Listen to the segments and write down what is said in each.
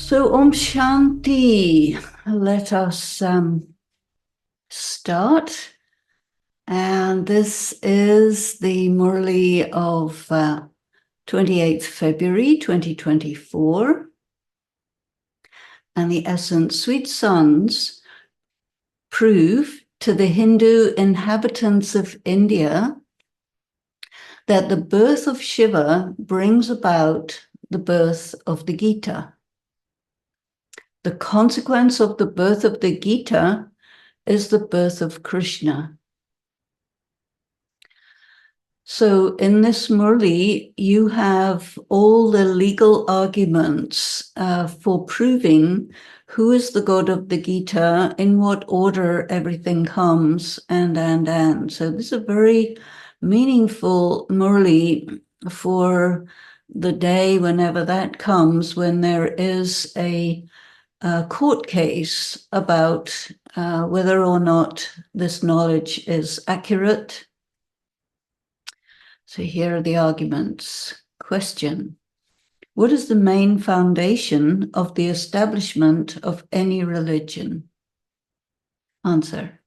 So Om Shanti, let us start. And this is the Murli of 28th February 2024. And the essence, sweet sons, prove to the Hindu inhabitants of India that the birth of Shiva brings about the birth of the Gita. The consequence of the birth of the Gita is the birth of Krishna. So in this Murli, you have all the legal arguments for proving who is the God of the Gita, in what order everything comes, and. So this is a very meaningful Murli for the day, whenever that comes, when there is a court case about whether or not this knowledge is accurate. So here are the arguments. Question: what is the main foundation of the establishment of any religion? Answer: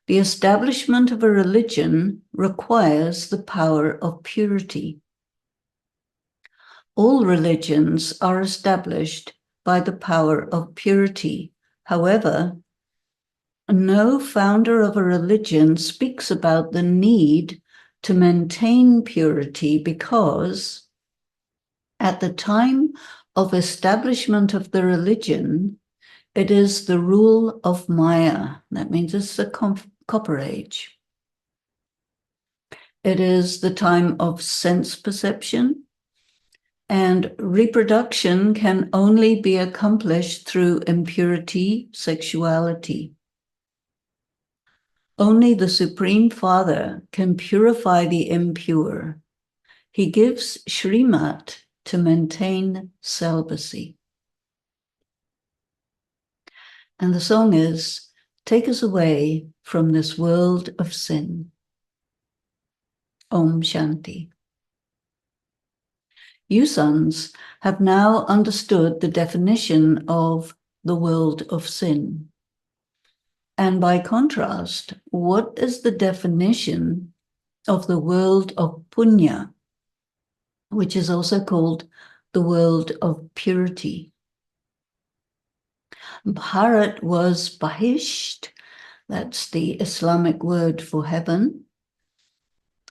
the establishment of a religion requires the power of purity. All religions are established by the power of purity. However, no founder of a religion speaks about the need to maintain purity, because at the time of establishment of the religion, it is the rule of Maya. That means it's the copper age. It is the time of sense perception, and reproduction can only be accomplished through impurity, sexuality. Only the Supreme Father can purify the impure. He gives Shrimat to maintain celibacy. And the song is, take us away from this world of sin. Om Shanti. You sons have now understood the definition of the world of sin. And by contrast, what is the definition of the world of punya, which is also called the world of purity? Bharat was Bahisht, that's the Islamic word for heaven.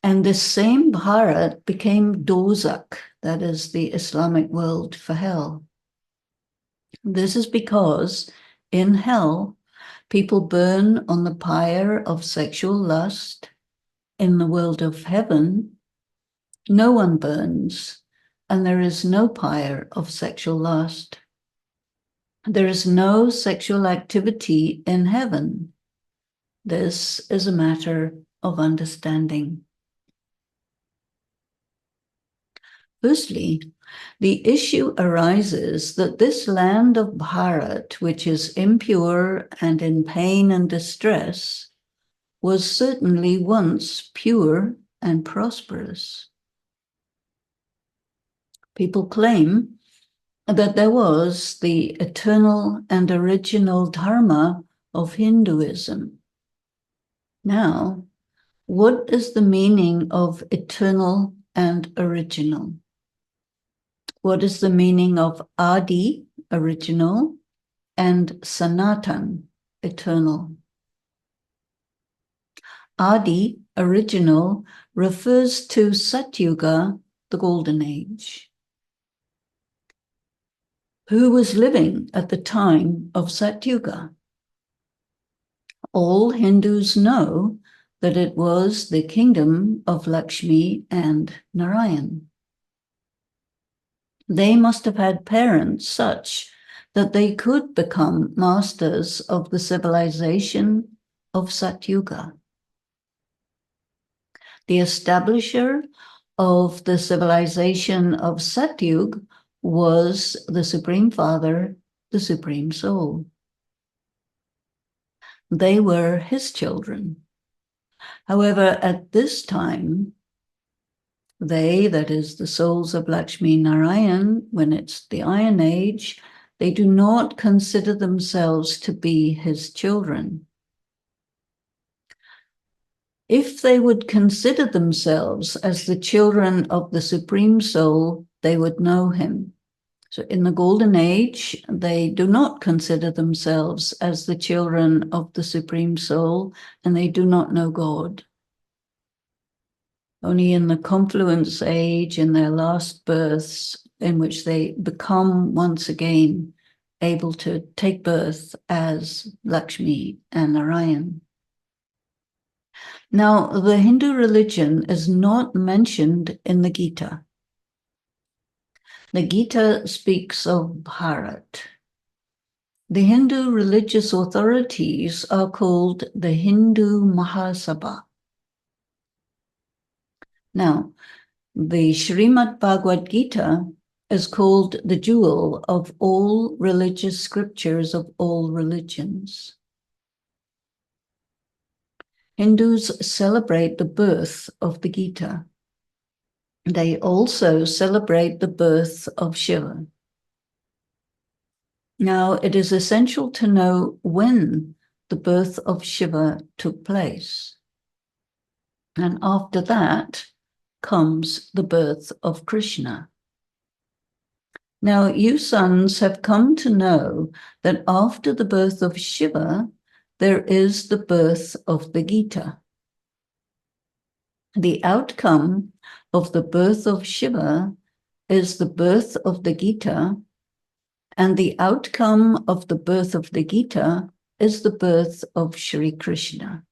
And this same Bharat became Dozak, that is the Islamic word for hell. This is because in hell, people burn on the pyre of sexual lust. In the world of heaven, no one burns, and there is no pyre of sexual lust. There is no sexual activity in heaven. This is a matter of understanding. Firstly, the issue arises that this land of Bharat, which is impure and in pain and distress, was certainly once pure and prosperous. People claim that there was the eternal and original dharma of Hinduism. Now, what is the meaning of eternal and original? What is the meaning of Adi, original, and Sanatan, eternal? Adi, original, refers to Satyuga, the golden age. Who was living at the time of Satyuga? All Hindus know that it was the kingdom of Lakshmi and Narayan. They must have had parents such that they could become masters of the civilization of Satyuga. The establisher of the civilization of Satyug was the Supreme Father, the Supreme Soul. They were his children. However, at this time, they, that is the souls of Lakshmi Narayan, when it's the Iron Age, They do not consider themselves to be his children. If they would consider themselves as the children of the Supreme Soul, they would know him. So in the Golden Age, they do not consider themselves as the children of the Supreme Soul, and they do not know God. Only in the Confluence Age, in their last births, in which they become once again able to take birth as Lakshmi and Narayan. Now, the Hindu religion is not mentioned in the Gita. The Gita speaks of Bharat. The Hindu religious authorities are called the Hindu Mahasabha. Now, the Srimad Bhagavad Gita is called the jewel of all religious scriptures of all religions. Hindus celebrate the birth of the Gita. They also celebrate the birth of Shiva. Now, it is essential to know when the birth of Shiva took place. And after that comes the birth of Krishna. Now, you sons have come to know that after the birth of Shiva, there is the birth of the Gita. The outcome of the birth of Shiva is the birth of the Gita, and the outcome of the birth of the Gita is the birth of Sri Krishna.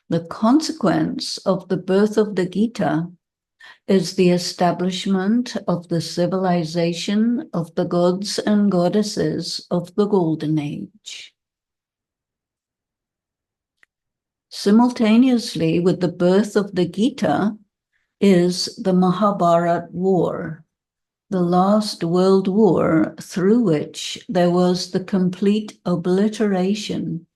The consequence of the birth of the Gita is the establishment of the civilization of the gods and goddesses of the Golden Age. Simultaneously with the birth of the Gita is the Mahabharat War, the last world war through which there was the complete obliteration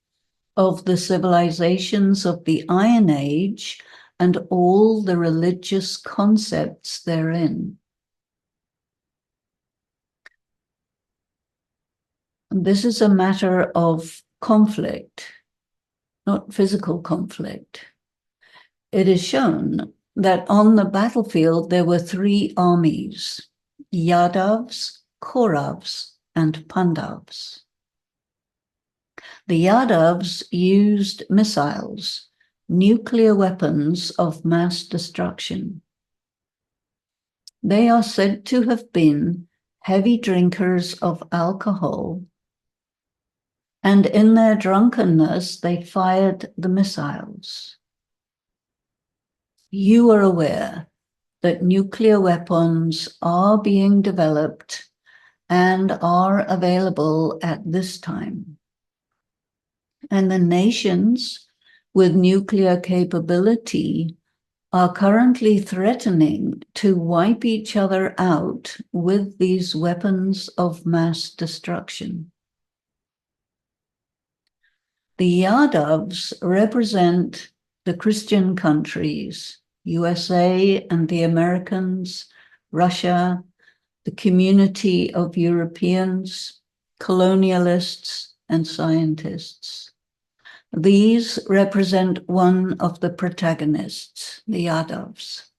of the civilizations of the Iron Age and all the religious concepts therein. This is a matter of conflict, not physical conflict. It is shown that on the battlefield there were three armies: Yadavs, Kauravas, and Pandavas. The Yadavs used missiles, nuclear weapons of mass destruction. They are said to have been heavy drinkers of alcohol, and in their drunkenness they fired the missiles. You are aware that nuclear weapons are being developed and are available at this time. And the nations with nuclear capability are currently threatening to wipe each other out with these weapons of mass destruction. The Yadavs represent the Christian countries, USA and the Americans, Russia, the community of Europeans, colonialists, and scientists. These represent one of the protagonists, the Yadavs.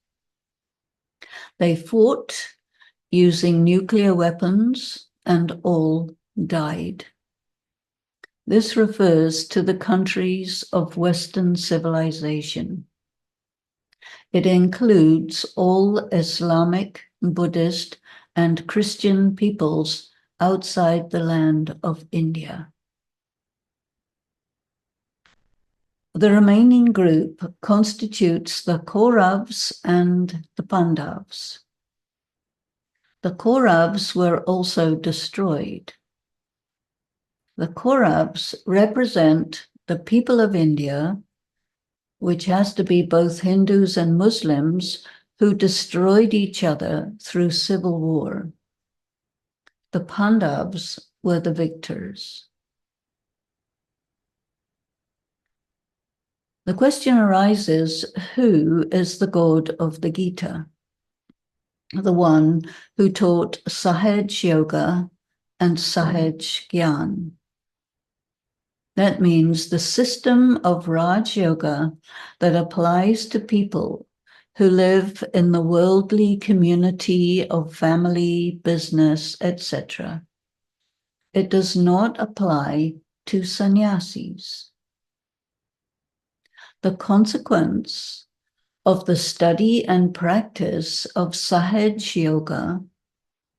They fought using nuclear weapons and all died. This refers to the countries of Western civilization. It includes all Islamic, Buddhist, and Christian peoples outside the land of India. The remaining group constitutes the Kauravas and the Pandavas. The Kauravas were also destroyed. The Kauravas represent the people of India, which has to be both Hindus and Muslims, who destroyed each other through civil war. The Pandavas were the victors. The question arises, who is the God of the Gita? the one who taught Sahaj Yoga and Sahaj Gyan. That means the system of Raj Yoga that applies to people who live in the worldly community of family, business, etc. It does not apply to sannyasis. The consequence of the study and practice of Sahaj Yoga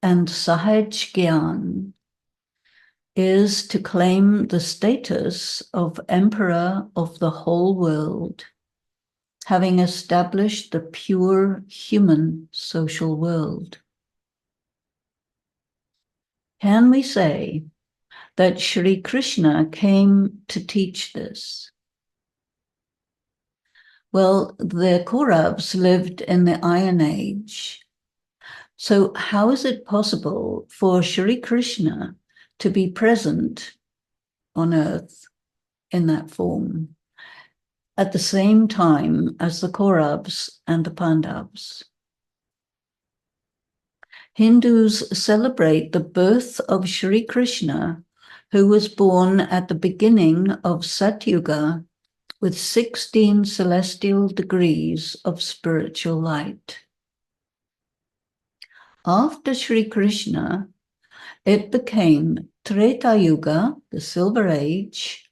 and Sahaj Gyan is to claim the status of emperor of the whole world, having established the pure human social world. Can we say that Sri Krishna came to teach this? Well, the Kauravas lived in the Iron Age. So how is it possible for Sri Krishna to be present on earth in that form at the same time as the Kauravas and the Pandavas? Hindus celebrate the birth of Sri Krishna, who was born at the beginning of Satyuga with 16 celestial degrees of spiritual light. After Sri Krishna, it became Treta Yuga, the Silver Age,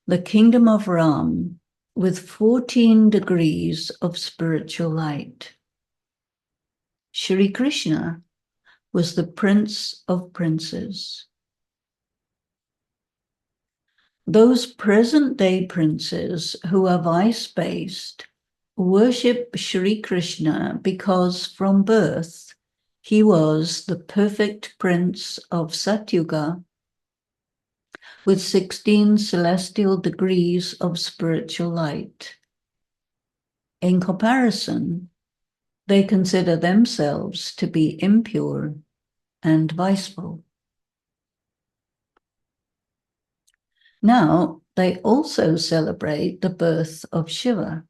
the kingdom of Ram, with 14 degrees of spiritual light. Sri Krishna was the Prince of Princes. Those present-day princes who are vice-based worship Sri Krishna because from birth he was the perfect prince of Satyuga with 16 celestial degrees of spiritual light. In comparison, they consider themselves to be impure and viceful. Now, they also celebrate the birth of Shiva.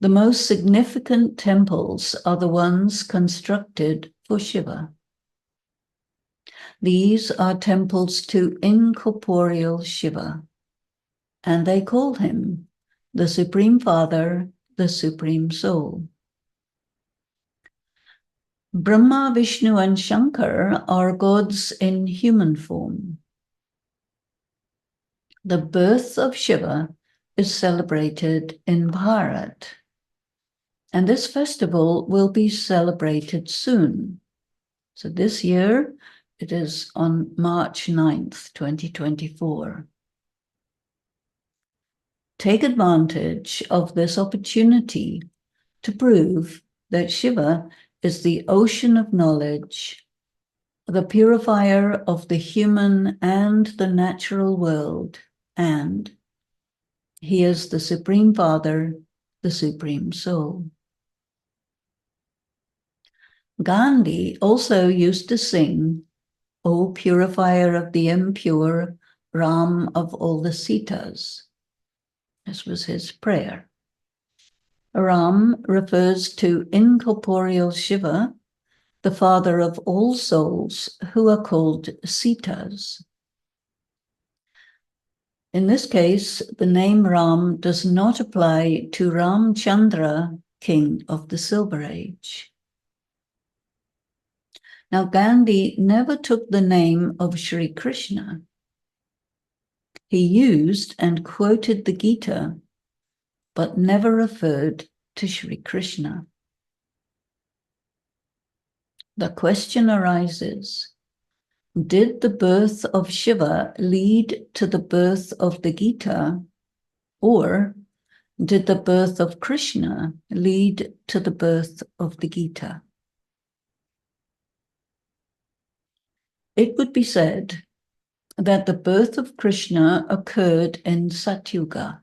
The most significant temples are the ones constructed for Shiva. These are temples to incorporeal Shiva, and they call him the Supreme Father, the Supreme Soul. Brahma, Vishnu, and Shankar are gods in human form. The birth of Shiva is celebrated in Bharat, and this festival will be celebrated soon. So this year, it is on March 9th, 2024. Take advantage of this opportunity to prove that Shiva is the ocean of knowledge, the purifier of the human and the natural world, and he is the Supreme Father, the Supreme Soul. Gandhi also used to sing, "O purifier of the impure, Ram of all the Sitas." This was his prayer. Ram refers to incorporeal Shiva, the father of all souls who are called Sitas. In this case, the name Ram does not apply to Ramchandra, king of the Silver Age. Now, Gandhi never took the name of Sri Krishna. He used and quoted the Gita, but never referred to Sri Krishna. The question arises, did the birth of Shiva lead to the birth of the Gita, or did the birth of Krishna lead to the birth of the Gita? It would be said that the birth of Krishna occurred in Satyuga.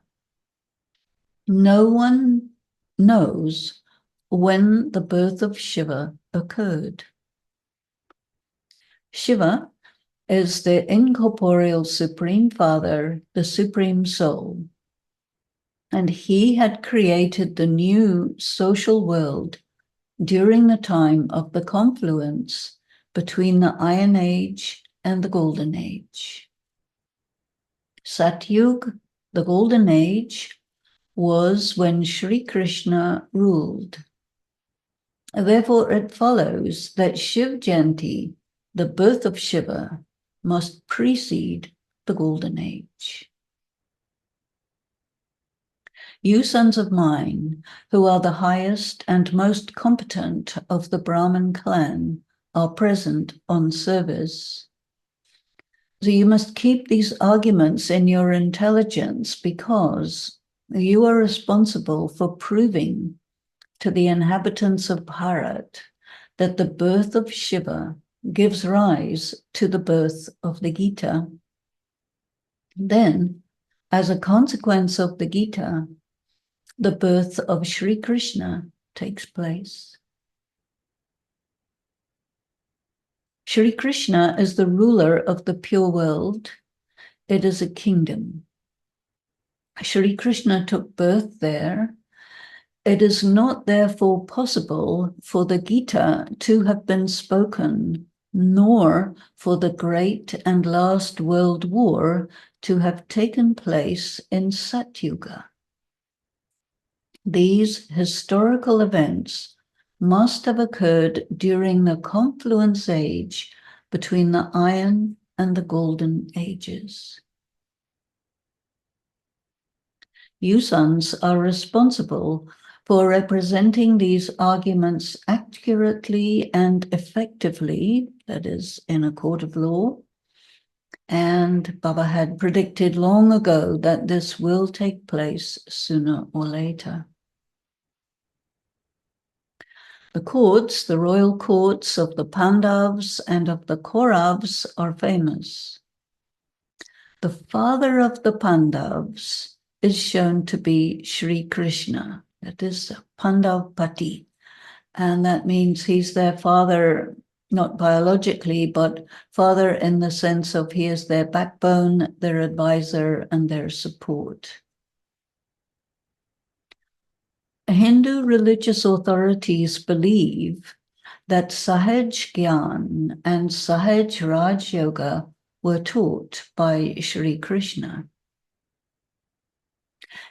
No one knows when the birth of Shiva occurred. Shiva is the incorporeal Supreme Father, the Supreme Soul, and he had created the new social world during the time of the confluence between the Iron Age and the Golden Age. Satyug, the Golden Age, was when Sri Krishna ruled. Therefore, it follows that Shiv Jayanti, the birth of Shiva, must precede the Golden Age. You sons of mine, who are the highest and most competent of the Brahmin clan, are present on service. So you must keep these arguments in your intelligence, because you are responsible for proving to the inhabitants of Bharat that the birth of Shiva gives rise to the birth of the Gita. Then, as a consequence of the Gita, the birth of Sri Krishna takes place. Sri Krishna is the ruler of the pure world. It is a kingdom. Sri Krishna took birth there. It is not therefore possible for the Gita to have been spoken, nor for the great and last world war to have taken place in Satyuga. These historical events must have occurred during the confluence age between the Iron and the Golden Ages. You sons are responsible for representing these arguments accurately and effectively, that is, in a court of law. And Baba had predicted long ago that this will take place sooner or later. The courts, the royal courts of the Pandavas and of the Kauravas, are famous. The father of the Pandavas is shown to be Sri Krishna, that is Pandavpati, and that means he's their father, not biologically, but father in the sense of he is their backbone, their advisor, and their support. Hindu religious authorities believe that Sahaj Gyan and Sahaj Raj Yoga were taught by Sri Krishna.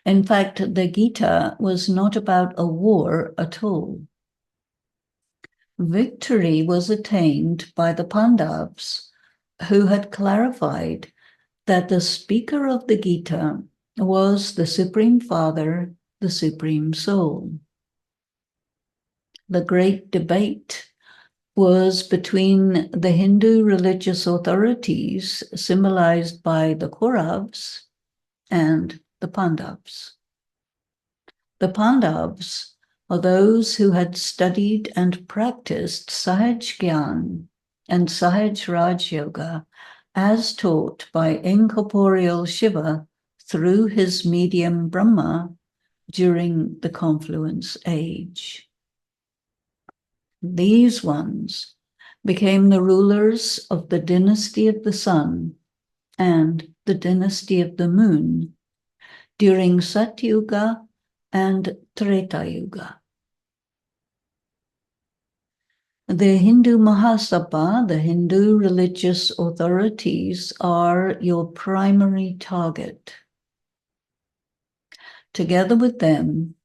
In fact, the Gita was not about a war at all. Victory was attained by the Pandavas, who had clarified that the speaker of the Gita was the Supreme Father, the Supreme Soul. The great debate was between the Hindu religious authorities, symbolized by the Kauravas, and the Pandavas. The Pandavas are those who had studied and practiced Sahaj Gyan and Sahaj Raj Yoga as taught by incorporeal Shiva through his medium Brahma during the confluence age. These ones became the rulers of the dynasty of the sun and the dynasty of the moon during Satyuga and Treta Yuga. The Hindu Mahasabha, the Hindu religious authorities, are your primary target. Together with them,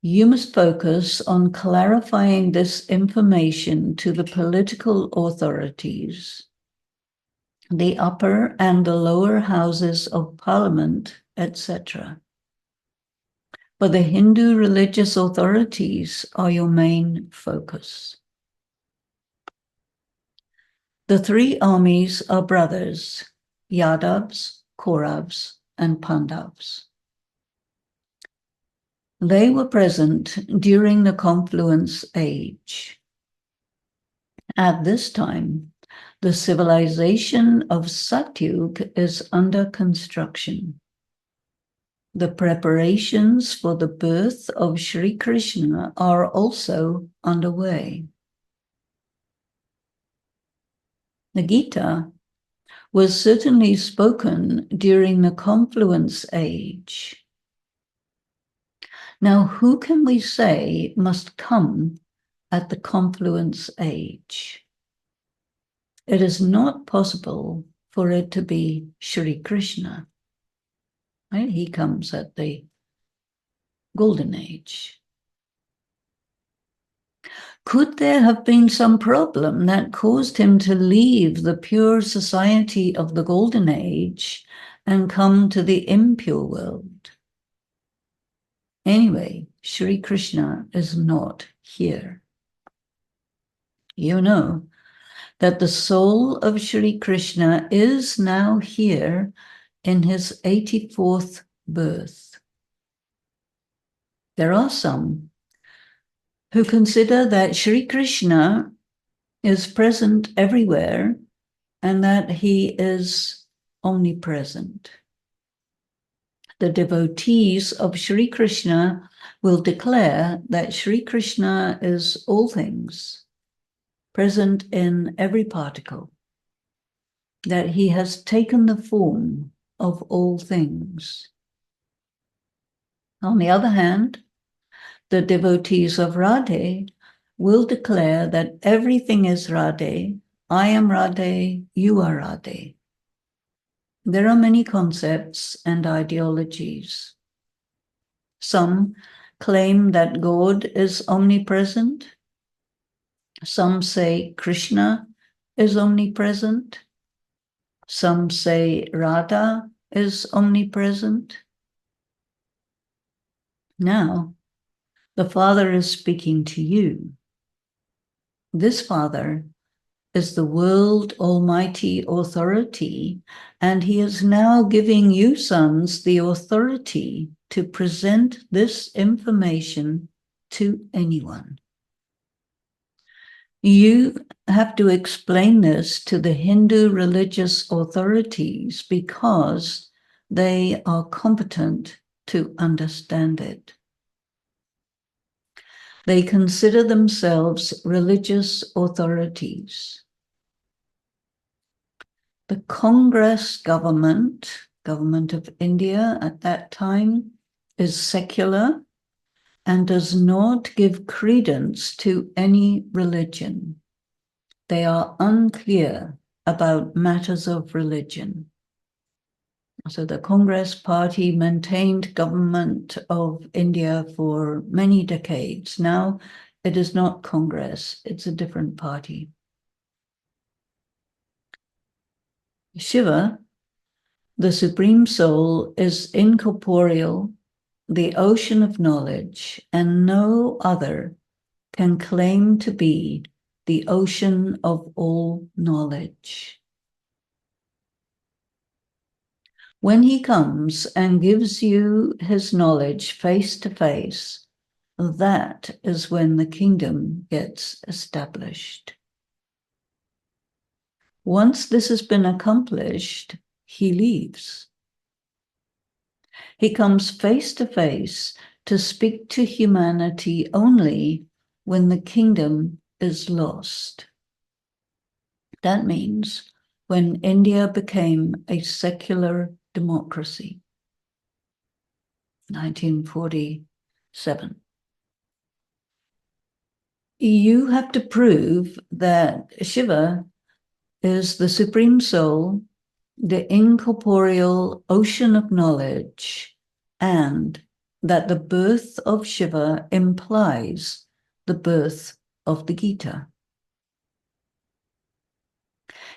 you must focus on clarifying this information to the political authorities, the upper and the lower houses of parliament, etc. But the Hindu religious authorities are your main focus. The three armies are brothers, Yadavs, Kauravas, and Pandavas. They were present during the confluence age. At this time, the civilization of Satyug is under construction. The preparations for the birth of Sri Krishna are also underway. The Gita was certainly spoken during the confluence age. Now, who can we say must come at the confluence age. It is not possible for it to be Shri Krishna. Right? He comes at the golden age. Could there have been some problem that caused him to leave the pure society of the golden age and come to the impure world? Anyway, Shri Krishna is not here. You know that the soul of Shri Krishna is now here in his 84th birth. There are some who consider that Shri Krishna is present everywhere and that he is omnipresent. The devotees of Shri Krishna will declare that Shri Krishna is all things, present in every particle, that he has taken the form of all things. On the other hand, the devotees of Radhe will declare that everything is Radhe, I am Radhe, you are Radhe. There are many concepts and ideologies. Some claim that God is omnipresent. Some say Krishna is omnipresent. Some say Radha is omnipresent. Now, the Father is speaking to you. This Father is the world almighty authority, and he is now giving you sons the authority to present this information to anyone. You have to explain this to the Hindu religious authorities because they are competent to understand it. They consider themselves religious authorities. The Congress government of India at that time, is secular and does not give credence to any religion. They are unclear about matters of religion. So the Congress party maintained government of India for many decades. Now it is not Congress, it's a different party. Shiva, the Supreme Soul, is incorporeal, the ocean of knowledge, and no other can claim to be the ocean of all knowledge. When he comes and gives you his knowledge face to face, that is when the kingdom gets established. Once this has been accomplished, he leaves. He comes face to face to speak to humanity only when the kingdom is lost. That means when India became a secular democracy, 1947. You have to prove that Shiva is the Supreme Soul, the incorporeal ocean of knowledge, and that the birth of Shiva implies the birth of the Gita.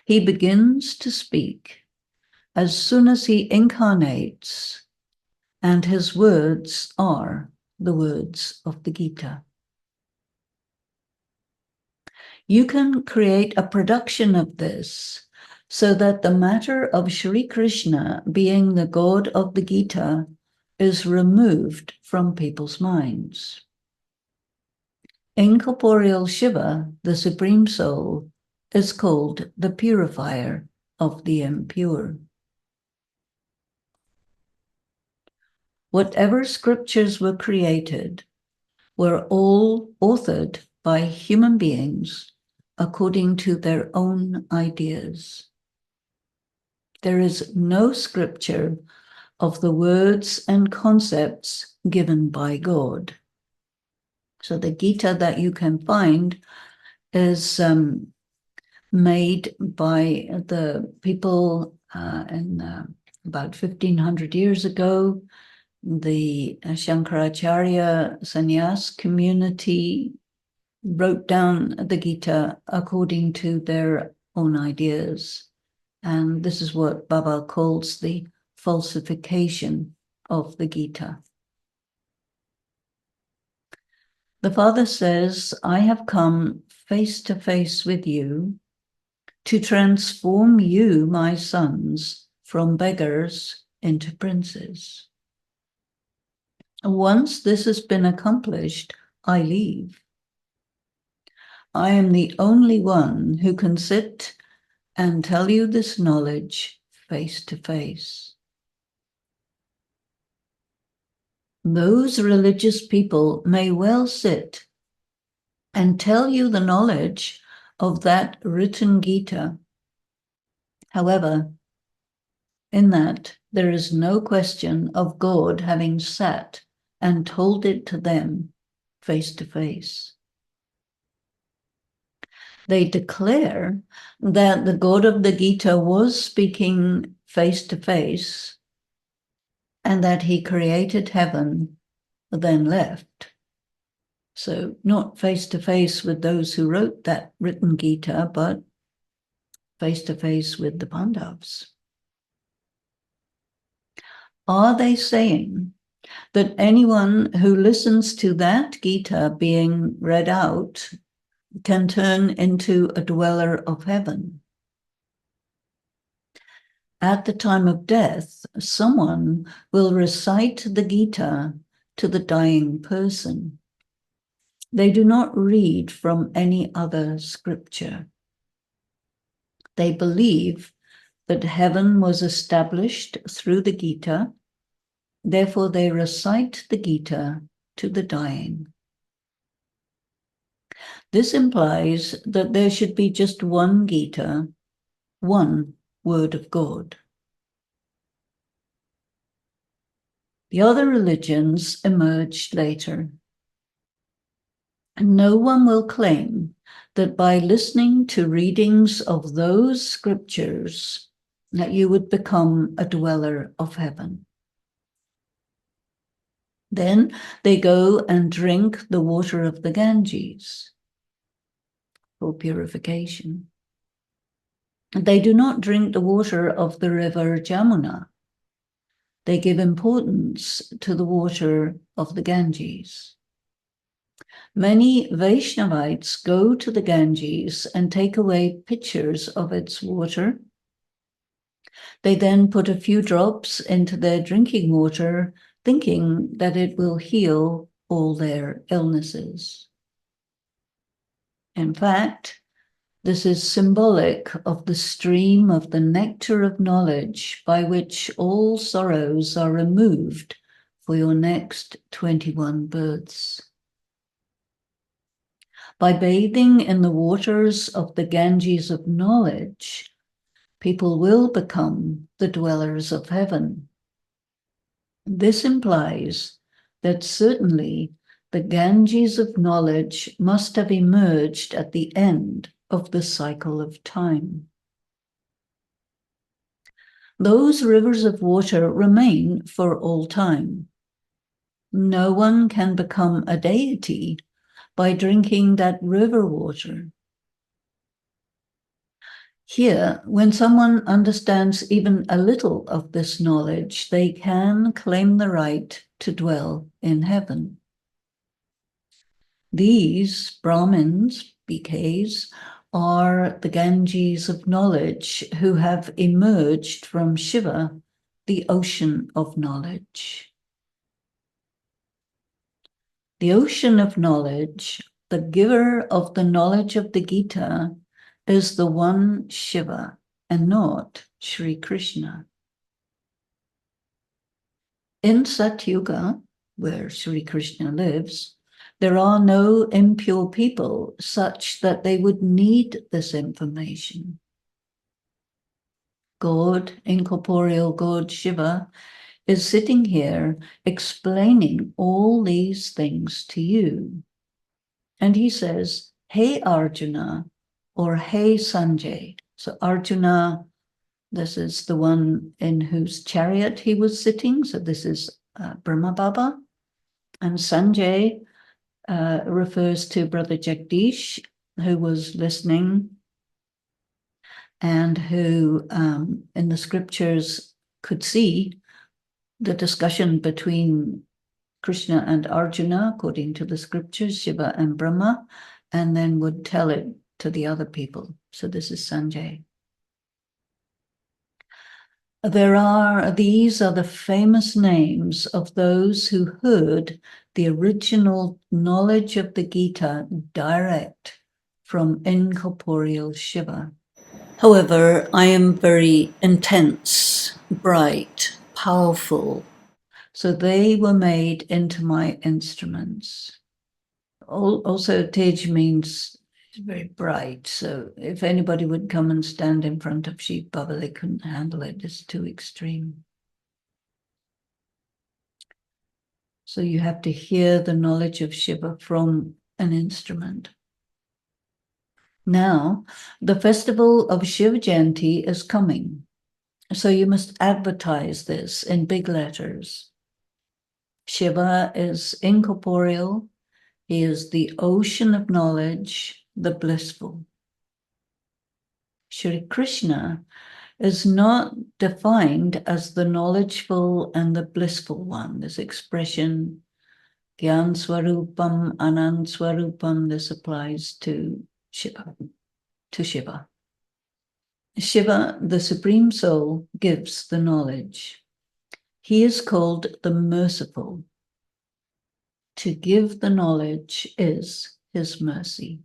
He begins to speak as soon as he incarnates, and his words are the words of the Gita. You can create a production of this so that the matter of Shri Krishna being the God of the Gita is removed from people's minds. Incorporeal Shiva, the Supreme Soul, is called the purifier of the impure. Whatever scriptures were created were all authored by human beings according to their own ideas. There is no scripture of the words and concepts given by God. So the Gita that you can find is made by the people in about 1500 years ago. The Shankaracharya sannyas community wrote down the Gita according to their own ideas. And this is what Baba calls the falsification of the Gita. The Father says, I have come face to face with you to transform you, my sons, from beggars into princes. Once this has been accomplished, I leave. I am the only one who can sit and tell you this knowledge face to face. Those religious people may well sit and tell you the knowledge of that written Gita. However, in that there is no question of God having sat and told it to them face to face. They declare that the God of the Gita was speaking face to face and that he created heaven, then left. So not face to face with those who wrote that written Gita, but face to face with the Pandavas. Are they saying that anyone who listens to that Gita being read out can turn into a dweller of heaven? At the time of death, someone will recite the Gita to the dying person. They do not read from any other scripture. They believe that heaven was established through the Gita. Therefore, they recite the Gita to the dying. This implies that there should be just one Gita, one word of God. The other religions emerged later. And no one will claim that by listening to readings of those scriptures that you would become a dweller of heaven. Then they go and drink the water of the Ganges for purification. They do not drink the water of the river Jamuna. They give importance to the water of the Ganges. Many Vaishnavites go to the Ganges and take away pitchers of its water. They then put a few drops into their drinking water, thinking that it will heal all their illnesses. In fact, this is symbolic of the stream of the nectar of knowledge by which all sorrows are removed for your next 21 births. By bathing in the waters of the Ganges of knowledge, people will become the dwellers of heaven. This implies that certainly the Ganges of knowledge must have emerged at the end of the cycle of time. Those rivers of water remain for all time. No one can become a deity by drinking that river water. Here, when someone understands even a little of this knowledge, they can claim the right to dwell in heaven. These Brahmins, BKs, are the Ganges of knowledge who have emerged from Shiva, the ocean of knowledge. The ocean of knowledge, the giver of the knowledge of the Gita, is the one Shiva and not Sri Krishna. In Satyuga, where Sri Krishna lives, there are no impure people such that they would need this information. God, incorporeal God Shiva, is sitting here explaining all these things to you. And he says, "Hey Arjuna," or "Hey Sanjay." So Arjuna, this is the one in whose chariot he was sitting. So this is Brahma Baba. And Sanjay refers to Brother Jagdish, who was listening and who in the scriptures could see the discussion between Krishna and Arjuna, according to the scriptures, Shiva and Brahma, and then would tell it to the other people. So this is Sanjay. These are the famous names of those who heard the original knowledge of the Gita direct from incorporeal Shiva. However, I am very intense, bright, powerful, so they were made into my instruments. Also, Tej means very bright, so if anybody would come and stand in front of Shiv Baba, they couldn't handle it. It's too extreme. So you have to hear the knowledge of Shiva from an instrument. Now, the festival of Shiv Jayanti is coming. So you must advertise this in big letters. Shiva is incorporeal. He is the ocean of knowledge, the blissful. Shri Krishna is not defined as the knowledgeful and the blissful one. This expression, Gyan Swarupam, Anand Swarupam, this applies to Shiva. Shiva, the Supreme Soul, gives the knowledge. He is called the Merciful. To give the knowledge is his mercy.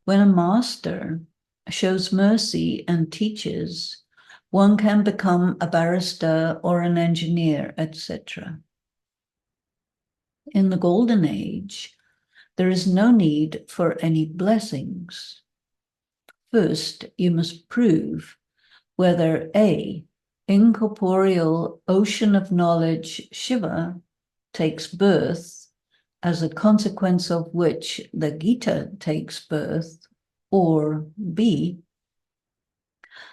When a master shows mercy and teaches, one can become a barrister or an engineer, etc. In the Golden Age, there is no need for any blessings. First, you must prove whether A, incorporeal ocean of knowledge Shiva takes birth, as a consequence of which the Gita takes birth, or B,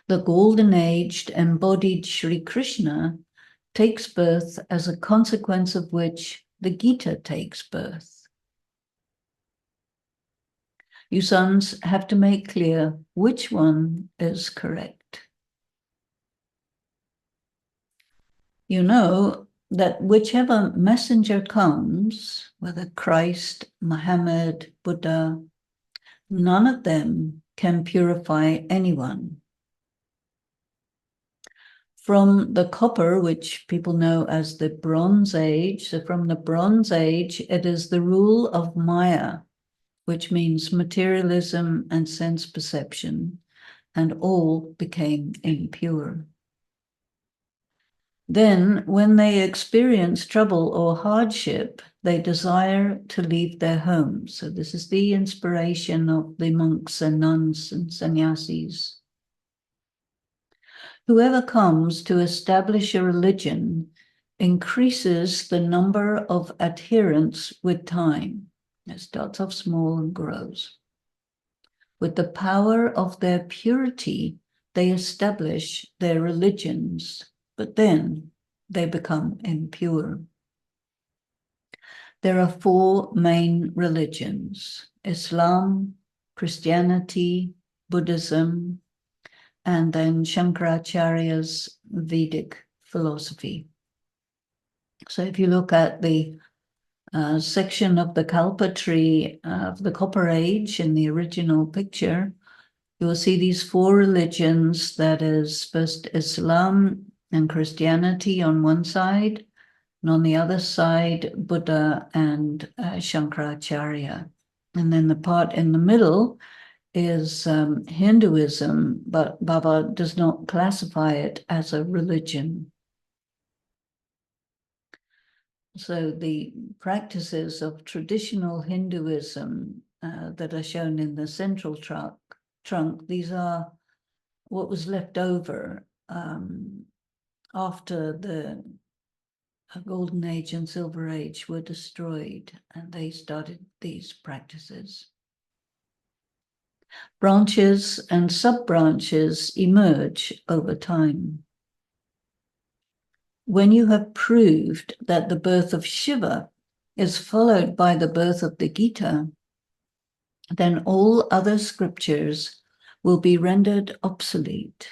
the golden-aged embodied Sri Krishna takes birth as a consequence of which the Gita takes birth. You sons have to make clear which one is correct. You know that whichever messenger comes, whether Christ, Muhammad, Buddha, none of them can purify anyone. From the copper, which people know as the Bronze Age, so from the Bronze Age, it is the rule of Maya, which means materialism and sense perception, and all became impure. Then, when they experience trouble or hardship, they desire to leave their homes. So this is the inspiration of the monks and nuns and sannyasis. Whoever comes to establish a religion increases the number of adherents with time. It starts off small and grows. With the power of their purity, they establish their religions, but then they become impure. There are four main religions: Islam, Christianity, Buddhism, and then Shankaracharya's Vedic philosophy. So if you look at the section of the Kalpa tree of the Copper Age in the original picture, you will see these four religions, that is first Islam and Christianity on one side, and on the other side, Buddha and Shankaracharya. And then the part in the middle is Hinduism, but Baba does not classify it as a religion. So the practices of traditional Hinduism that are shown in the central trunk, these are what was left over after the Golden Age and Silver Age were destroyed, and they started these practices. Branches and sub-branches emerge over time. When you have proved that the birth of Shiva is followed by the birth of the Gita, then all other scriptures will be rendered obsolete,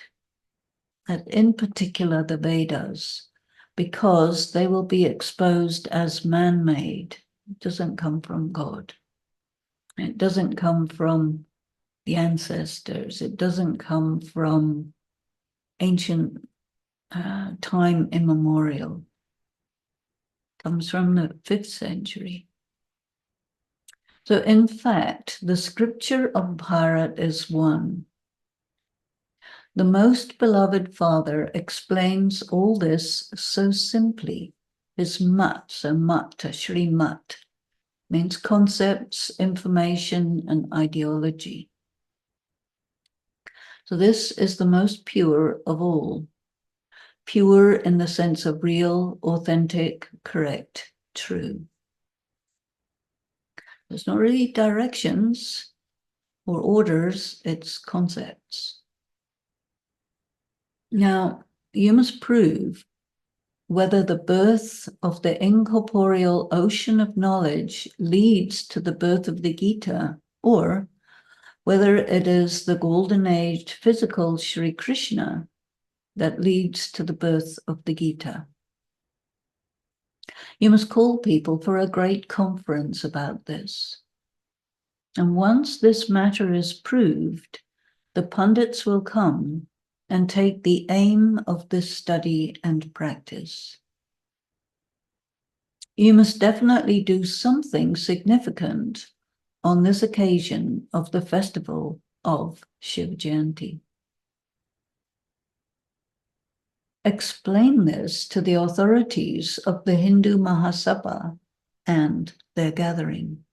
and in particular the Vedas, because they will be exposed as man-made. It doesn't come from God. It doesn't come from the ancestors. It doesn't come from ancient time immemorial. It comes from the 5th century. So in fact, the scripture of Bharat is one. The most beloved father explains all this so simply. His mat, so mata, Shri Mat, means concepts, information, and ideology. So this is the most pure of all. Pure in the sense of real, authentic, correct, true. There's not really directions or orders, it's concepts. Now, you must prove whether the birth of the incorporeal ocean of knowledge leads to the birth of the Gita, or whether it is the golden aged physical Sri Krishna that leads to the birth of the Gita. You must call people for a great conference about this. And once this matter is proved, the pundits will come and take the aim of this study and practice. You must definitely do something significant on this occasion of the festival of Shiv Jayanti. Explain this to the authorities of the Hindu Mahasabha and their gathering.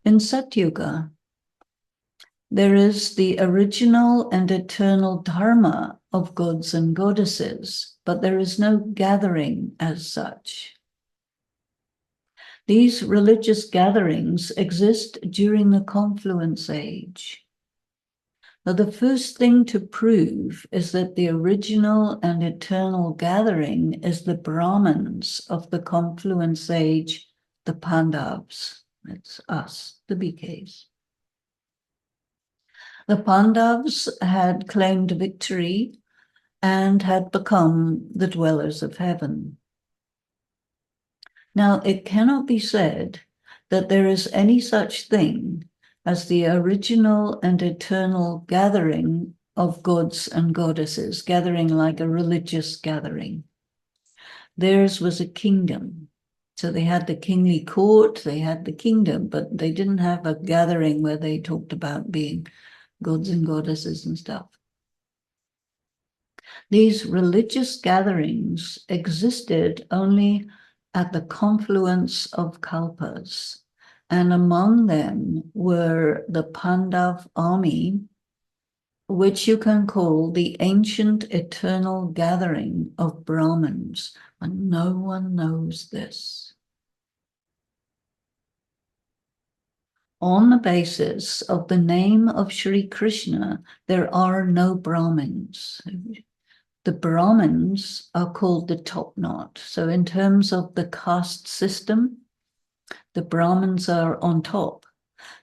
In Satyuga, there is the original and eternal dharma of gods and goddesses, but there is no gathering as such. These religious gatherings exist during the confluence age. Now, the first thing to prove is that the original and eternal gathering is the Brahmins of the confluence age, the Pandavas. That's us, the BKs. The Pandavas had claimed victory and had become the dwellers of heaven. Now, it cannot be said that there is any such thing as the original and eternal gathering of gods and goddesses, gathering like a religious gathering. Theirs was a kingdom. So they had the kingly court, they had the kingdom, but they didn't have a gathering where they talked about being gods and goddesses and stuff. These religious gatherings existed only at the confluence of kalpas, and among them were the Pandav army, which you can call the ancient eternal gathering of Brahmins, and no one knows this. On the basis of the name of Sri Krishna, there are no Brahmins. The Brahmins are called the top knot. So in terms of the caste system, the Brahmins are on top.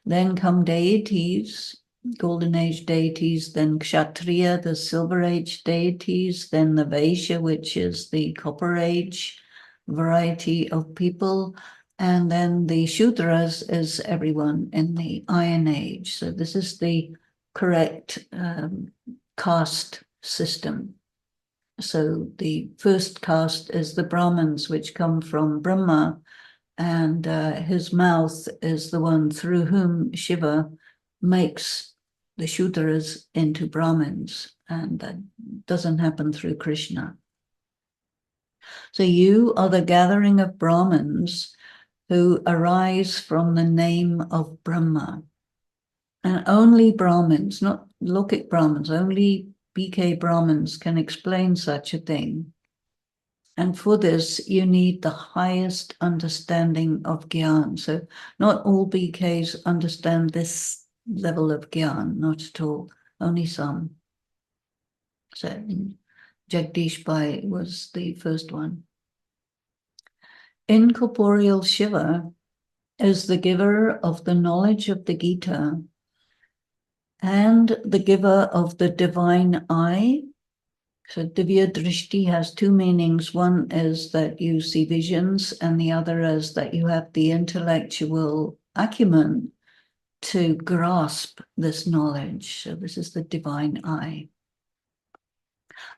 Then come deities, Golden Age deities, then Kshatriya, the Silver Age deities, then the Vaishya, which is the Copper Age variety of people, and then the Shudras is everyone in the Iron Age. So this is the correct caste system. So the first caste is the Brahmins, which come from Brahma, and his mouth is the one through whom Shiva makes the Shudras into Brahmins, and that doesn't happen through Krishna. So you are the gathering of Brahmins who arise from the name of Brahma. And only Brahmins, not Lokik Brahmins, only BK Brahmins can explain such a thing. And for this, you need the highest understanding of Gyan. So not all BKs understand this level of Gyan, not at all, only some. So Jagdish Bai was the first one. Incorporeal Shiva is the giver of the knowledge of the Gita and the giver of the divine eye. So Divya Drishti has two meanings. One is that you see visions, and the other is that you have the intellectual acumen to grasp this knowledge. So this is the divine eye.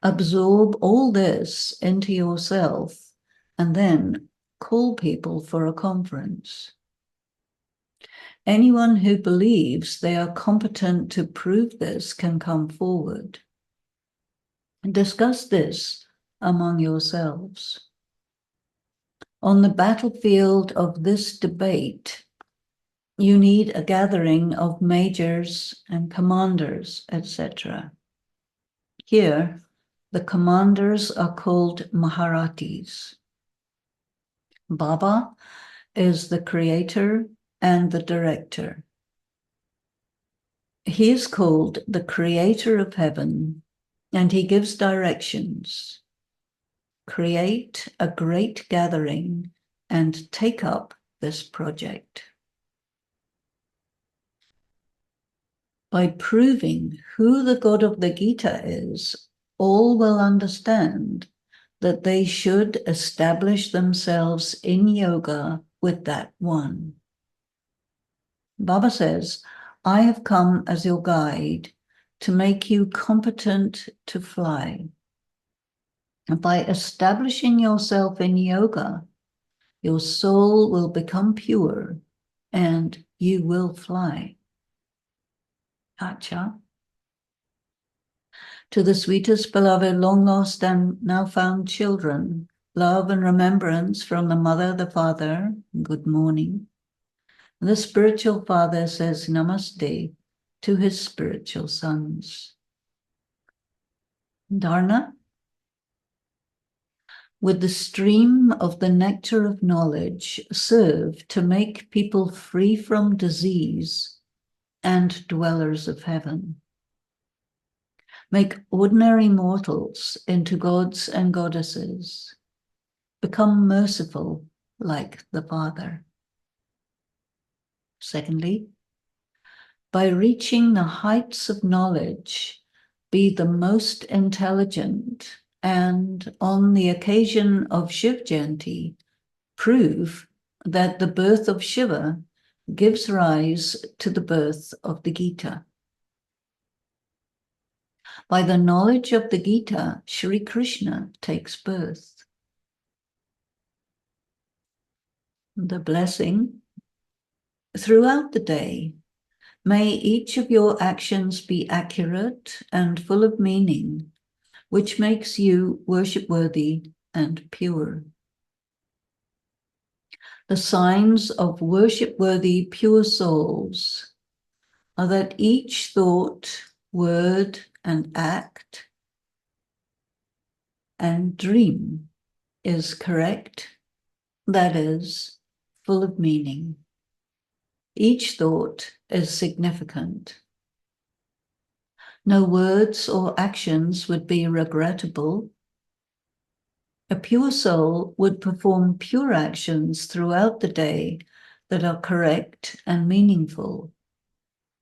Absorb all this into yourself and then call people for a conference. Anyone who believes they are competent to prove this can come forward. Discuss this among yourselves. On the battlefield of this debate, you need a gathering of majors and commanders, etc. Here, the commanders are called Maharatis. Baba is the creator and the director. He is called the creator of heaven, and he gives directions. Create a great gathering and take up this project. By proving who the God of the Gita is, all will understand that they should establish themselves in yoga with that one. Baba says, I have come as your guide to make you competent to fly. And by establishing yourself in yoga, your soul will become pure and you will fly. Acha. To the sweetest beloved, long lost and now found children, love and remembrance from the mother, the father, good morning. The spiritual father says namaste to his spiritual sons. Dharna, with the stream of the nectar of knowledge, serve to make people free from disease and dwellers of heaven. Make ordinary mortals into gods and goddesses. Become merciful like the Father. Secondly, by reaching the heights of knowledge, be the most intelligent, and on the occasion of Shiv Jayanti, prove that the birth of Shiva gives rise to the birth of the Gita. By the knowledge of the Gita, Sri Krishna takes birth. The blessing. Throughout the day, may each of your actions be accurate and full of meaning, which makes you worship-worthy and pure. The signs of worship-worthy pure souls are that each thought, word, and act and dream is correct, that is, full of meaning. Each thought is significant. No words or actions would be regrettable. A pure soul would perform pure actions throughout the day that are correct and meaningful.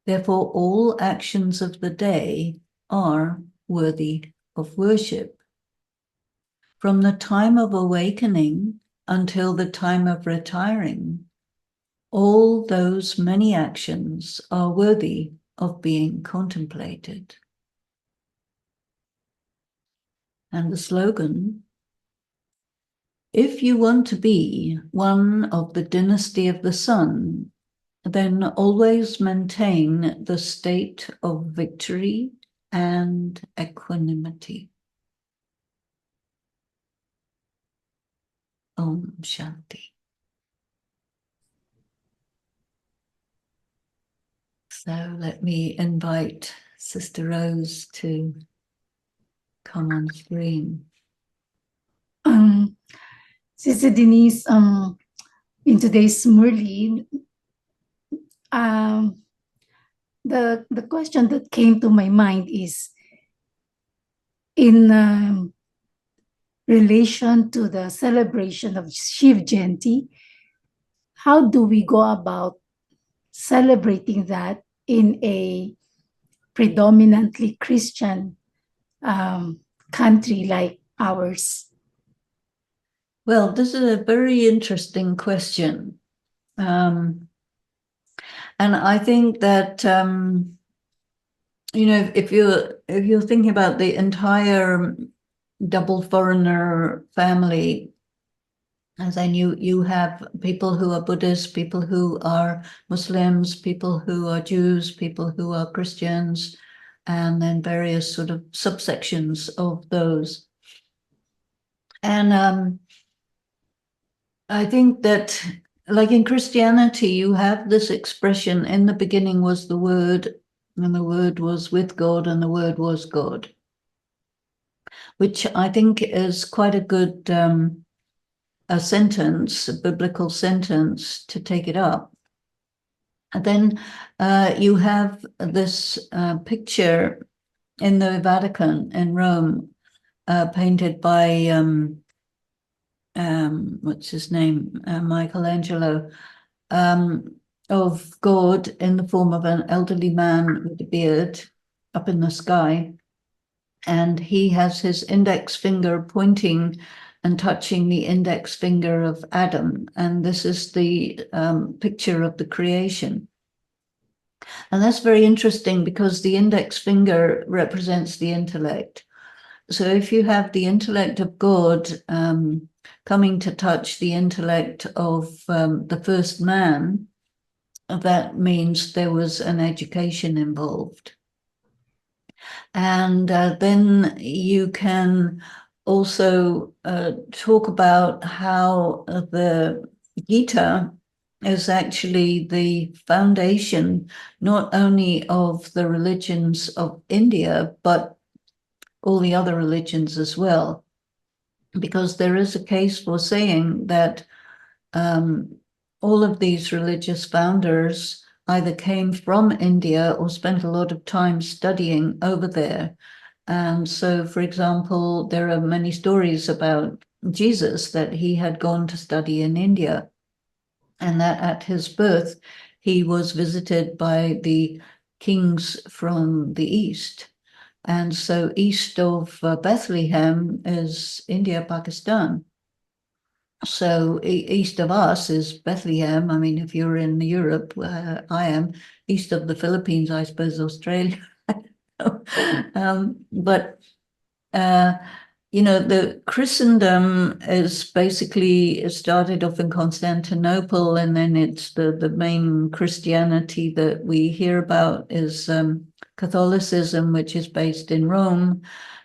Therefore, all actions of the day are worthy of worship. From the time of awakening until the time of retiring, all those many actions are worthy of being contemplated. And the slogan, if you want to be one of the dynasty of the sun, then always maintain the state of victory and equanimity. Om Shanti. So let me invite Sister Rose to come on screen. Sister Denise, in today's Murli, um, the question that came to my mind is in relation to the celebration of Shiv Jayanti, how do we go about celebrating that in a predominantly Christian um, country like ours? Well, this is a very interesting question. And I think that if you're thinking about the entire double foreigner family, as I knew, you have people who are Buddhists, people who are Muslims, people who are Jews, people who are Christians, and then various sort of subsections of those. And I think that, like in Christianity, you have this expression, in the beginning was the Word, and the Word was with God, and the Word was God, which I think is quite a good a sentence, a biblical sentence to take it up. And then you have this picture in the Vatican in Rome, painted by what's his name, Michelangelo, of God in the form of an elderly man with a beard up in the sky. And he has his index finger pointing and touching the index finger of Adam. And this is the picture of the creation. And that's very interesting because the index finger represents the intellect. So if you have the intellect of God coming to touch the intellect of the first man, that means there was an education involved. And then you can also talk about how the Gita is actually the foundation not only of the religions of India, but all the other religions as well. Because there is a case for saying that all of these religious founders either came from India or spent a lot of time studying over there. And so, for example, there are many stories about Jesus that he had gone to study in India, and that at his birth, he was visited by the kings from the east. And so east of Bethlehem is India, Pakistan. So east of us is Bethlehem. I mean, if you're in Europe, I am. East of the Philippines, I suppose, Australia. But the Christendom is basically, it started off in Constantinople, and then it's the main Christianity that we hear about is Catholicism, which is based in Rome.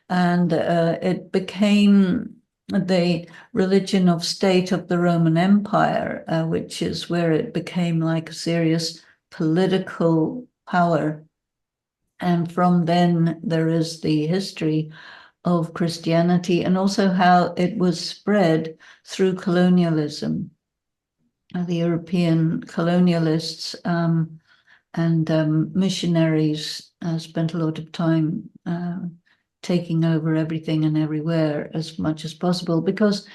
And it became the religion of state of the Roman Empire, which is where it became like a serious political power. And from then there is the history of Christianity and also how it was spread through colonialism. The European colonialists and missionaries spent a lot of time taking over everything and everywhere as much as possible, because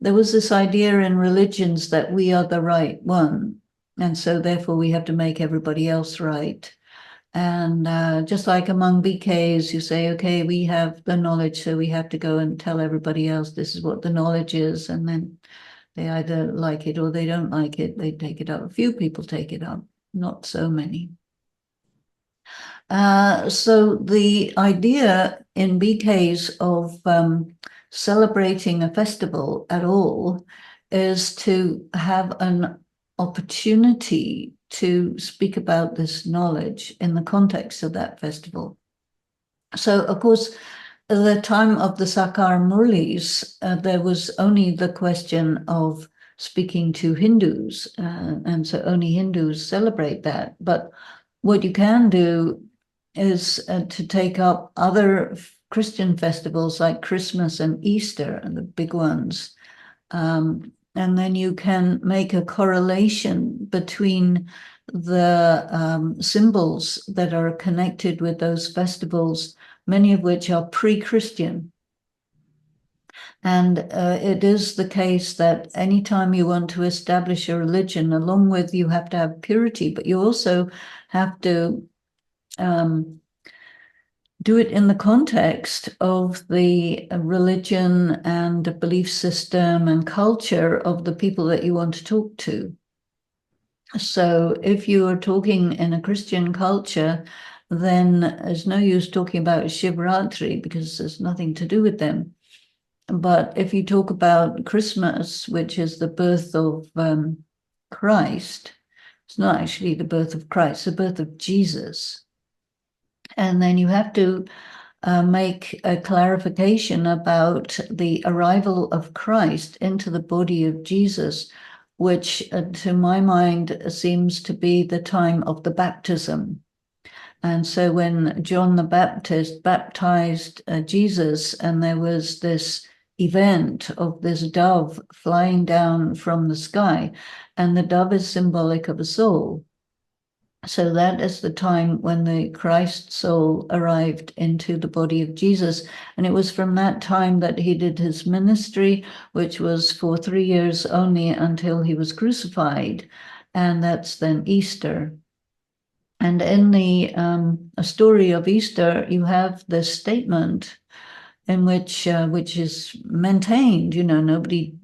there was this idea in religions that we are the right one, and so therefore we have to make everybody else right. And just like among BKs, you say, okay, we have the knowledge, so we have to go and tell everybody else this is what the knowledge is, and then they either like it or they don't like it. They take it up. A few people take it up, not so many. So the idea in BKs of celebrating a festival at all is to have an opportunity to speak about this knowledge in the context of that festival. So, of course, at the time of the Sakar Murlis, there was only the question of speaking to Hindus, and so only Hindus celebrate that. But what you can do is to take up other Christian festivals like Christmas and Easter, and the big ones, And then you can make a correlation between the symbols that are connected with those festivals, many of which are pre-Christian. And it is the case that anytime you want to establish a religion, along with you have to have purity, but you also have to do it in the context of the religion and belief system and culture of the people that you want to talk to. So if you are talking in a Christian culture, then there's no use talking about Shivratri because there's nothing to do with them. But if you talk about Christmas, which is the birth of Christ, it's not actually the birth of Christ, it's the birth of Jesus. And then you have to make a clarification about the arrival of Christ into the body of Jesus, which to my mind seems to be the time of the baptism. And so when John the Baptist baptized Jesus, and there was this event of this dove flying down from the sky, and the dove is symbolic of a soul. So that is the time when the Christ soul arrived into the body of Jesus. And it was from that time that he did his ministry, which was for 3 years only until he was crucified. And that's then Easter. And in the story of Easter, you have this statement in which is maintained, nobody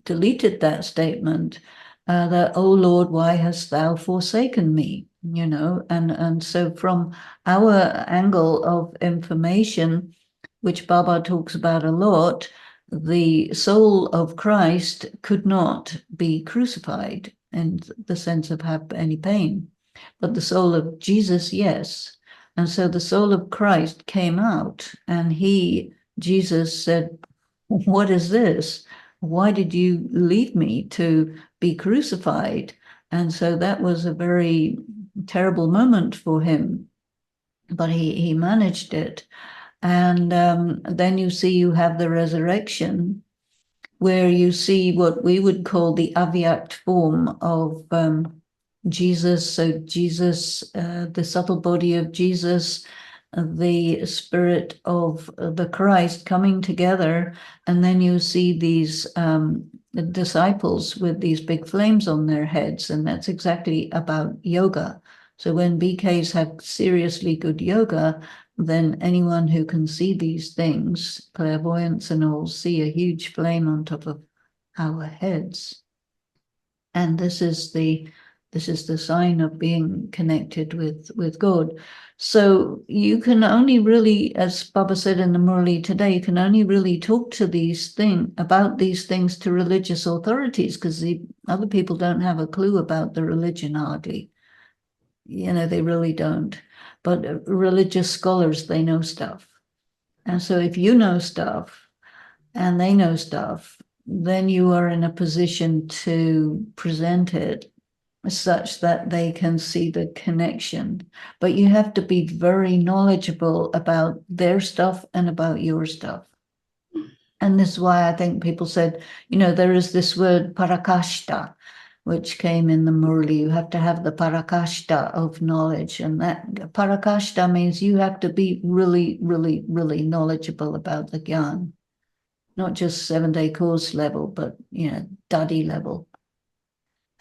deleted that statement, that, "Oh Lord, why hast thou forsaken me?" And so from our angle of information, which Baba talks about a lot, the soul of Christ could not be crucified in the sense of have any pain, but the soul of Jesus, yes. And so the soul of Christ came out, and Jesus said, "What is this? Why did you leave me to be crucified?" And so that was a very terrible moment for him, but he managed it. And then you have the resurrection, where you see what we would call the Avyakt form of Jesus. So Jesus, the subtle body of Jesus, the spirit of the Christ coming together. And then you see these the disciples with these big flames on their heads. And that's exactly about yoga. So when BKs have seriously good yoga, then anyone who can see these things, clairvoyance and all, see a huge flame on top of our heads. And this is the sign of being connected with God. So you can only really, as Baba said in the Murli today, you can only really talk to about these things to religious authorities, because the other people don't have a clue about the religion hardly. They really don't. But religious scholars, they know stuff. And so if you know stuff and they know stuff, then you are in a position to present it such that they can see the connection. But you have to be very knowledgeable about their stuff and about your stuff. And this is why I think people said, there is this word parakashta, which came in the Murli. You have to have the parakashta of knowledge. And that parakashta means you have to be really, really, really knowledgeable about the Gyan. Not just 7-day course level, but, Dadi level.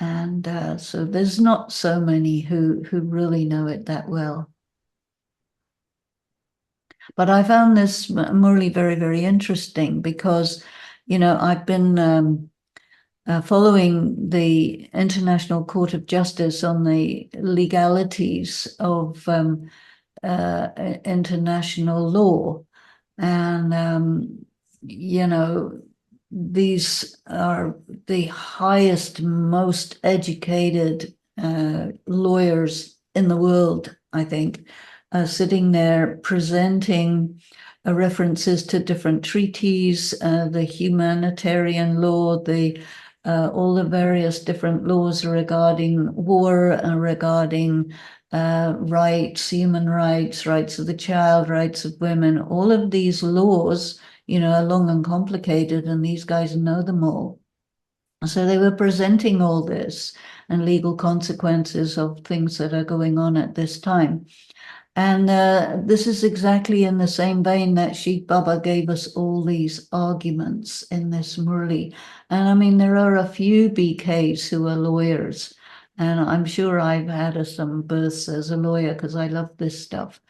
And so there's not so many who really know it that well. But I found this Murli very, very interesting because, I've been following the International Court of Justice on the legalities of international law. And, these are the highest, most educated lawyers in the world, I think, sitting there presenting references to different treaties, the humanitarian law, all the various different laws regarding war, regarding rights, human rights, rights of the child, rights of women. All of these laws, are long and complicated, and these guys know them all. So they were presenting all this and legal consequences of things that are going on at this time. And this is exactly in the same vein that Sheikh Baba gave us all these arguments in this Murli. And I mean, there are a few BKs who are lawyers. And I'm sure I've had some births as a lawyer because I love this stuff.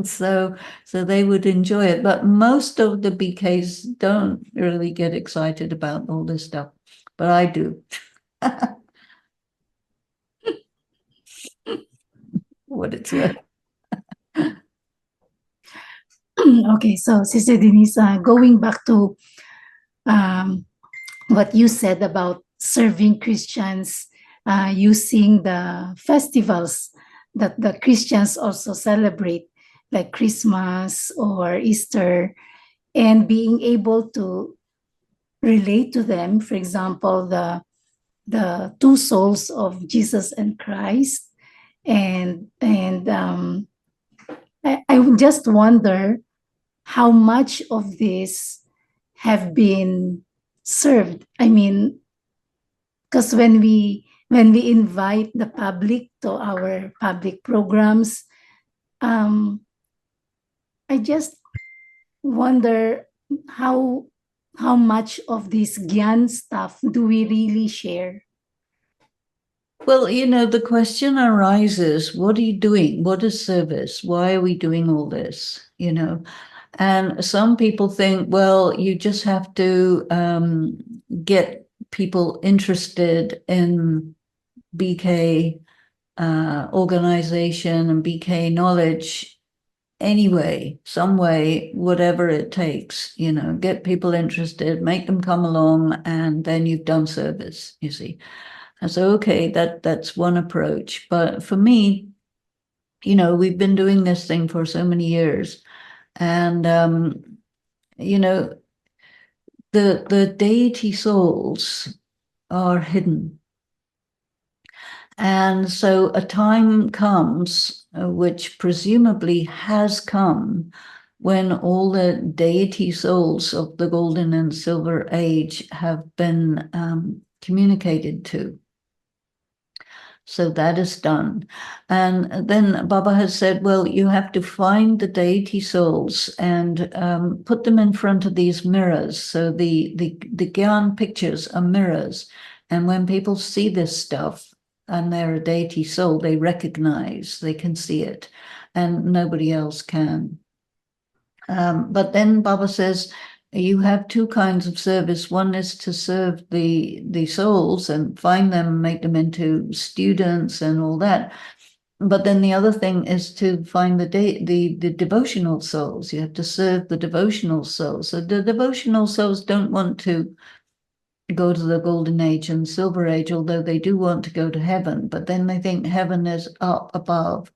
So they would enjoy it. But most of the BKs don't really get excited about all this stuff. But I do. What it's worth. Okay, so Sister Denise, going back to what you said about serving Christians using the festivals that the Christians also celebrate, like Christmas or Easter, and being able to relate to them. For example, the two souls of Jesus and Christ, and I would just wonder how much of this have been served. I mean, because when we invite the public to our public programs, I just wonder how how much of this Gyan stuff do we really share? Well, the question arises, what are you doing? What is service? Why are we doing all this? And some people think, well, you just have to get people interested in BK organization and BK knowledge anyway, some way, whatever it takes, get people interested, make them come along, and then you've done service, you see. And so, okay, that's one approach. But for me, we've been doing this thing for so many years. And, the deity souls are hidden. And so a time comes, which presumably has come, when all the deity souls of the Golden and Silver Age have been communicated to. So that is done. And then Baba has said, well, you have to find the deity souls and put them in front of these mirrors. So the Gyan pictures are mirrors. And when people see this stuff and they're a deity soul, they recognize, they can see it, and nobody else can. But then Baba says, you have two kinds of service. One is to serve the souls and find them, make them into students and all that. But then the other thing is to find the devotional souls. You have to serve the devotional souls. So the devotional souls don't want to go to the golden age and silver age, although they do want to go to heaven. But then they think heaven is up above.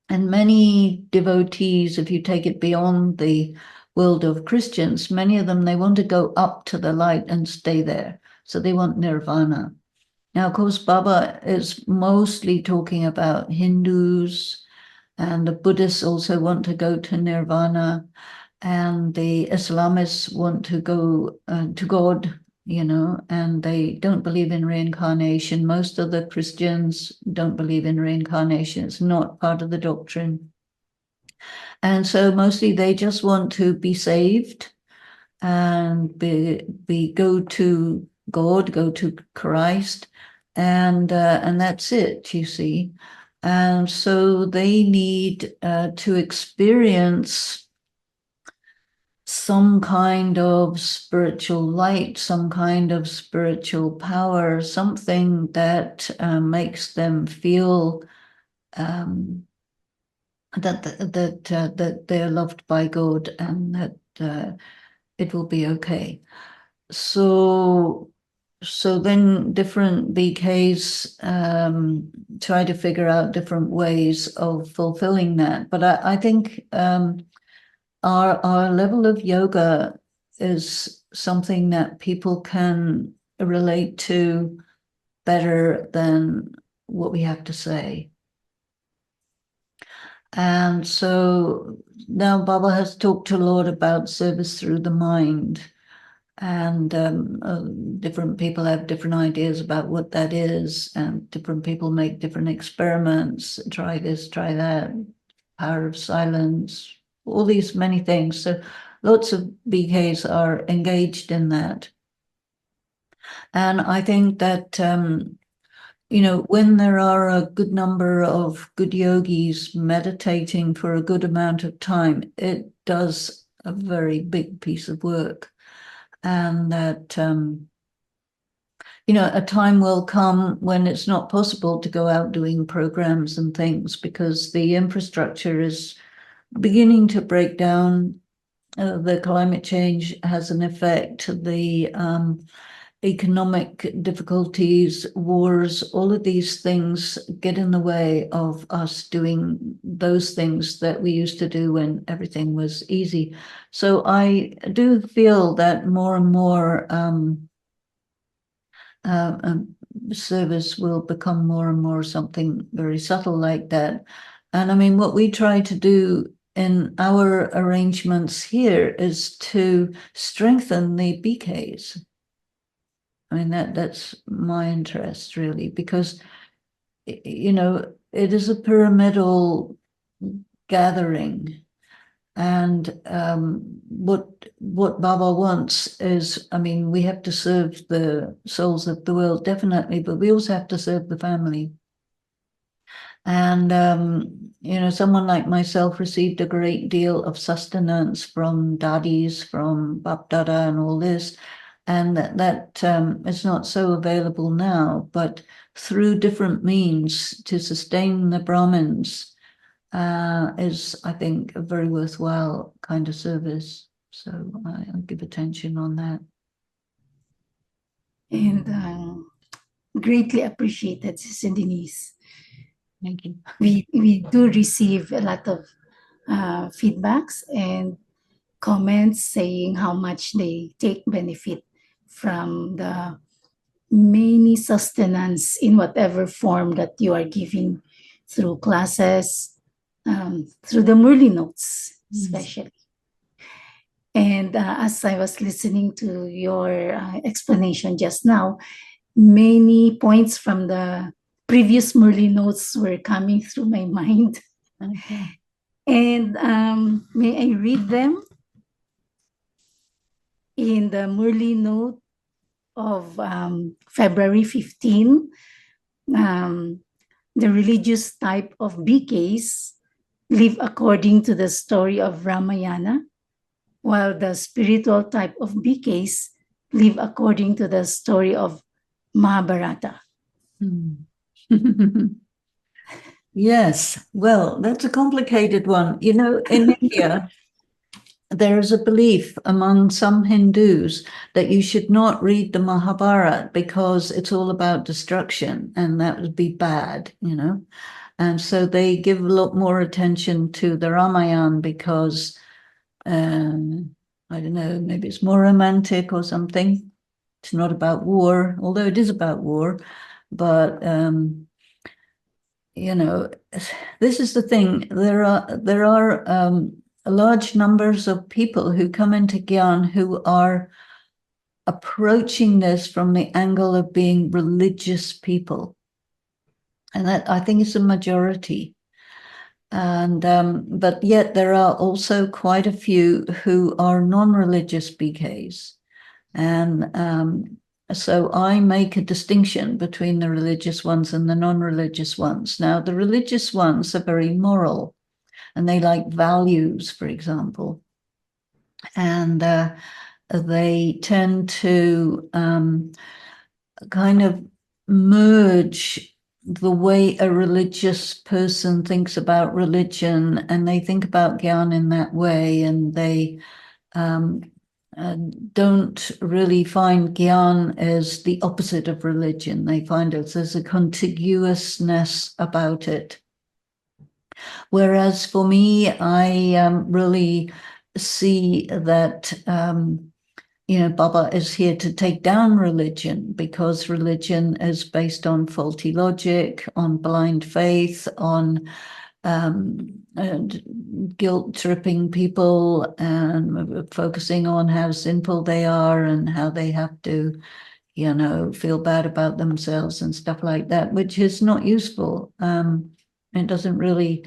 And many devotees, if you take it beyond the world of Christians, many of them, they want to go up to the light and stay there. So they want nirvana. Now, of course, Baba is mostly talking about Hindus, and the Buddhists also want to go to nirvana, and the Islamists want to go to God, and they don't believe in reincarnation. Most of the Christians don't believe in reincarnation. It's not part of the doctrine. And so mostly they just want to be saved and go to God, go to Christ, and that's it, you see. And so they need to experience some kind of spiritual light, some kind of spiritual power, something that makes them feel that they're loved by God and that it will be okay. So then different BKs try to figure out different ways of fulfilling that. But I think our level of yoga is something that people can relate to better than what we have to say. And so now Baba has talked a lot about service through the mind. And different people have different ideas about what that is, and different people make different experiments, try this, try that, power of silence, all these many things. So lots of BKs are engaged in that. And I think that, when there are a good number of good yogis meditating for a good amount of time, it does a very big piece of work. And that, a time will come when it's not possible to go out doing programs and things because the infrastructure is beginning to break down. The climate change has an effect. The economic difficulties, wars, all of these things get in the way of us doing those things that we used to do when everything was easy. So I do feel that more and more service will become more and more something very subtle like that. And I mean, what we try to do in our arrangements here is to strengthen the BKs. I mean, that's my interest really, because, it is a pyramidal gathering. And what Baba wants is, I mean, we have to serve the souls of the world, definitely, but we also have to serve the family. And, someone like myself received a great deal of sustenance from daddies, from Bap Dada and all this. And that is not so available now, but through different means to sustain the Brahmins is, I think, a very worthwhile kind of service. So I'll give attention on that. And greatly appreciated, Sister Denise. Thank you. We do receive a lot of feedbacks and comments saying how much they take benefit from the many sustenance in whatever form that you are giving through classes, through the Murli notes, especially. And as I was listening to your explanation just now, many points from the previous Murli notes were coming through my mind. Okay. And may I read them? In the Murli note of February 15, the religious type of BKs live according to the story of Ramayana, while the spiritual type of BKs live according to the story of Mahabharata. Yes, well, that's a complicated one. In India, there is a belief among some Hindus that you should not read the Mahabharata because it's all about destruction and that would be bad, And so they give a lot more attention to the Ramayana because, I don't know, maybe it's more romantic or something. It's not about war, although it is about war. But, this is the thing. There are large numbers of people who come into Gyan who are approaching this from the angle of being religious people. And that, I think, is a majority. And but yet there are also quite a few who are non-religious BKs. And so I make a distinction between the religious ones and the non-religious ones. Now, the religious ones are very moral, and they like values, for example. And they tend to kind of merge the way a religious person thinks about religion, and they think about Gyan in that way, and they don't really find Gyan as the opposite of religion. They find there's a contiguousness about it. Whereas for me, I really see that, Baba is here to take down religion because religion is based on faulty logic, on blind faith, on guilt tripping people and focusing on how sinful they are and how they have to, feel bad about themselves and stuff like that, which is not useful. It doesn't really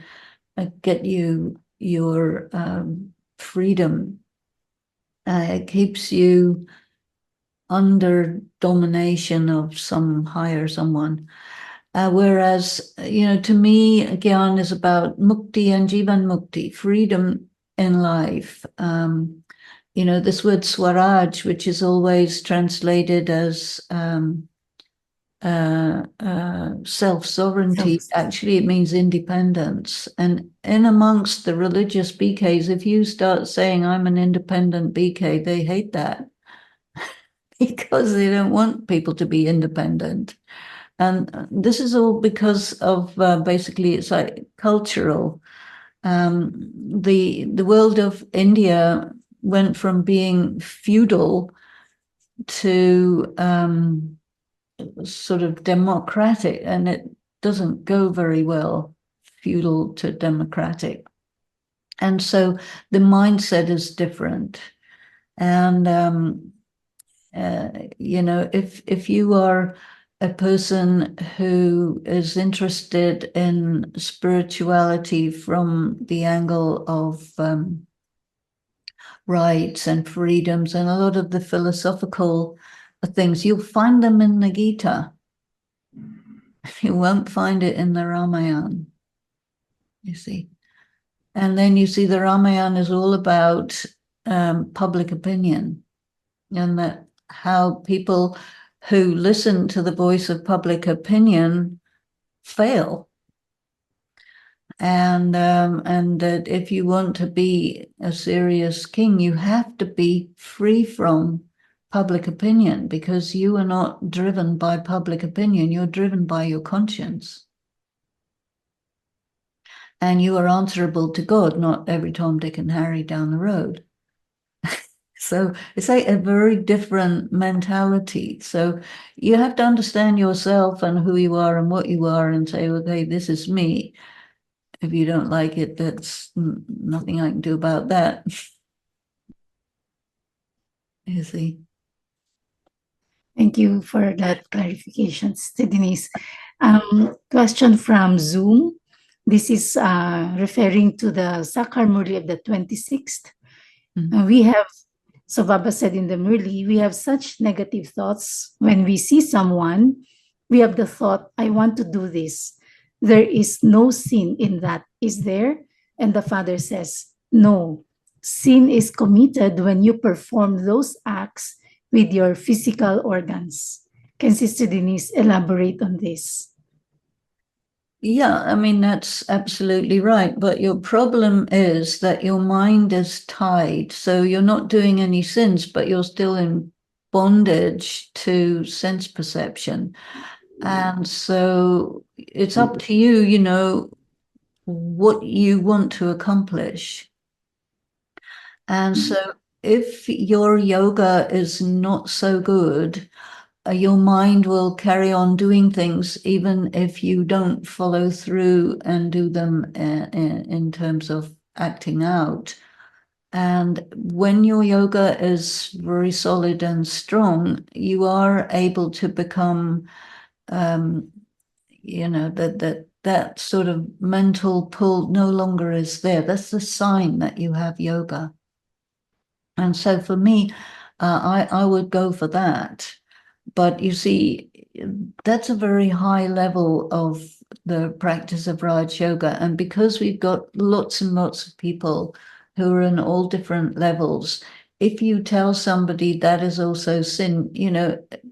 get you your freedom. It keeps you under domination of some higher someone. Whereas, to me, Gyan is about mukti and jivan mukti, freedom in life. This word swaraj, which is always translated as self-sovereignty, actually it means independence. And in amongst the religious BKs, if you start saying I'm an independent BK, they hate that because they don't want people to be independent. And this is all because of basically it's like cultural. The world of India went from being feudal to sort of democratic, and it doesn't go very well, feudal to democratic. And so the mindset is different. And if you are a person who is interested in spirituality from the angle of rights and freedoms and a lot of the philosophical things, you'll find them in the Gita. You won't find it in the Ramayana, you see. And then you see the Ramayana is all about public opinion, and that how people who listen to the voice of public opinion fail. And that if you want to be a serious king, you have to be free from public opinion, because you are not driven by public opinion, you're driven by your conscience. And you are answerable to God, not every Tom, Dick, and Harry down the road. So it's like a very different mentality. So you have to understand yourself and who you are and what you are and say, okay, this is me. If you don't like it, that's nothing I can do about that. You see. Thank you for that clarification, Denise. Question from Zoom. This is referring to the Sakar Murli of the 26th. We have, so Baba said in the Murli, we have such negative thoughts. When we see someone, we have the thought, I want to do this. There is no sin in that, is there? And the Father says, no. Sin is committed when you perform those acts with your physical organs. Can Sister Denise elaborate on this? Yeah, I mean, that's absolutely right. But your problem is that your mind is tied. So you're not doing any sins, but you're still in bondage to sense perception. And so it's up to you, what you want to accomplish. And so if your yoga is not so good, your mind will carry on doing things even if you don't follow through and do them in terms of acting out. And when your yoga is very solid and strong, you are able to become, that sort of mental pull no longer is there. That's the sign that you have yoga. And so for me, I would go for that. But you see, that's a very high level of the practice of Raj Yoga. And because we've got lots and lots of people who are in all different levels, if you tell somebody that is also sin,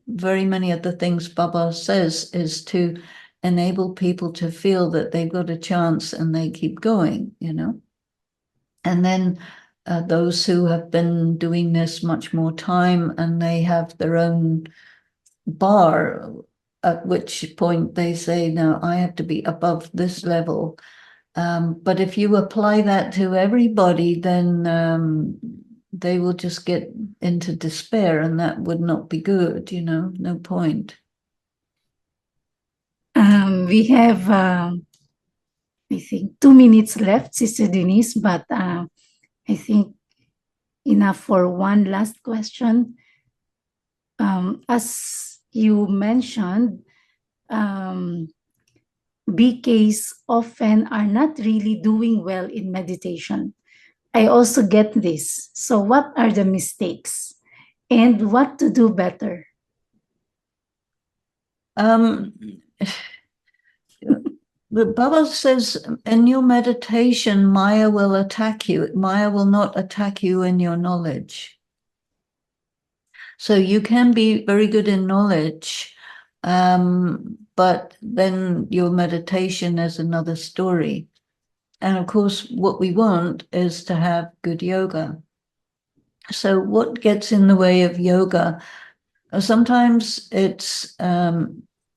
very many of the things Baba says is to enable people to feel that they've got a chance and they keep going, And then those who have been doing this much more time and they have their own bar, at which point they say, no, I have to be above this level. But if you apply that to everybody, then they will just get into despair, and that would not be good, no point. We have I think 2 minutes left, Sister Denise, but I think enough for one last question. As you mentioned, BKs often are not really doing well in meditation. I also get this. So, what are the mistakes and what to do better? The Baba says in your meditation, Maya will attack you. Maya will not attack you in your knowledge. So you can be very good in knowledge, but then your meditation is another story. And of course, what we want is to have good yoga. So what gets in the way of yoga? Sometimes it's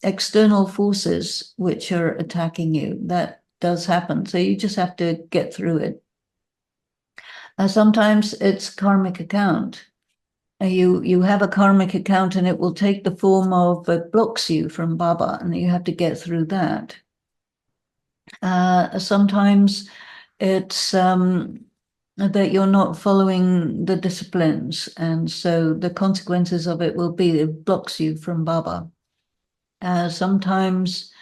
external forces which are attacking you. That does happen. So you just have to get through it. Sometimes it's karmic account. You have a karmic account and it will take the form of it blocks you from Baba, and you have to get through that. Sometimes it's that you're not following the disciplines, and so the consequences of it will be it blocks you from Baba. Sometimes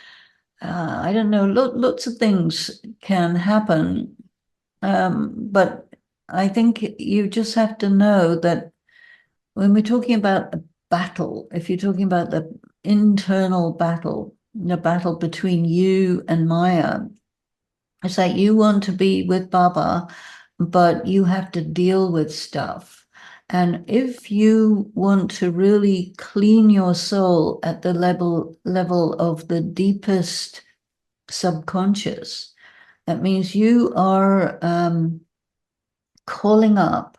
I don't know, lots of things can happen, but I think you just have to know that when we're talking about a battle, if you're talking about the internal battle, the battle between you and Maya, it's like you want to be with Baba, but you have to deal with stuff. And if you want to really clean your soul at the level of the deepest subconscious, that means you are calling up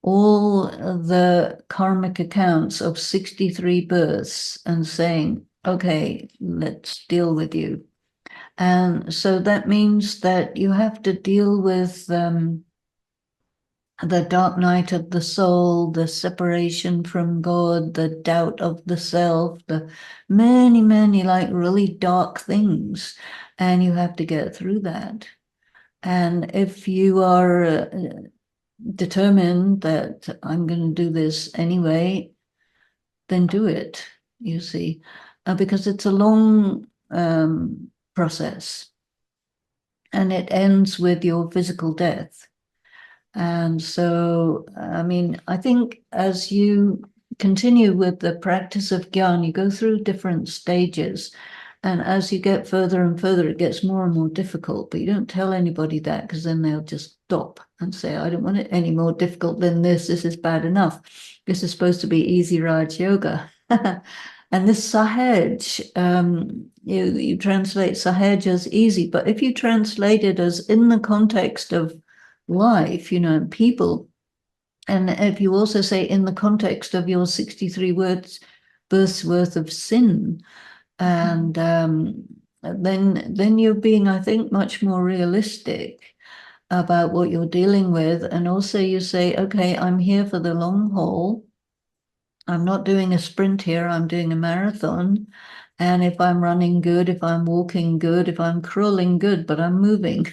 all the karmic accounts of 63 births and saying, okay, let's deal with you. And so that means that you have to deal with the dark night of the soul, the separation from God, the doubt of the self, the many, many like really dark things. And you have to get through that. And if you are determined that I'm going to do this anyway, then do it, you see, because it's a long process and it ends with your physical death. And so, I mean, I think as you continue with the practice of Gyan, you go through different stages. And as you get further and further, it gets more and more difficult. But you don't tell anybody that, because then they'll just stop and say, I don't want it any more difficult than this. This is bad enough. This is supposed to be easy Raj Yoga. And this Sahaj, you translate Sahaj as easy, but if you translate it as in the context of life, and people, and if you also say in the context of your 63 births worth of sin, and then you're being, I think, much more realistic about what you're dealing with. And also you say, okay, I'm here for the long haul. I'm not doing a sprint here, I'm doing a marathon. And if I'm running good, if I'm walking good, if I'm crawling good, but I'm moving,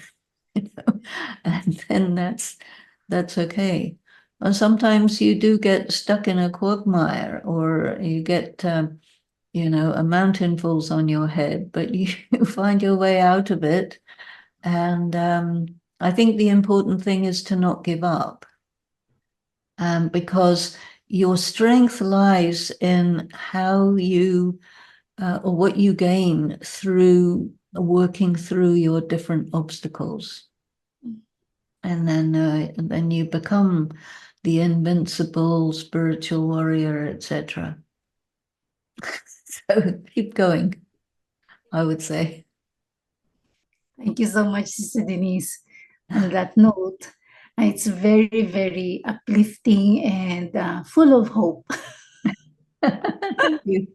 and then that's okay. Or sometimes you do get stuck in a quagmire, or you get a mountain falls on your head, but you find your way out of it. And I think the important thing is to not give up, because your strength lies in how you or what you gain through working through your different obstacles. And then you become the invincible spiritual warrior, etc. So keep going, I would say. Thank you so much, Sister Denise. On that note, it's very, very uplifting and full of hope. Thank you.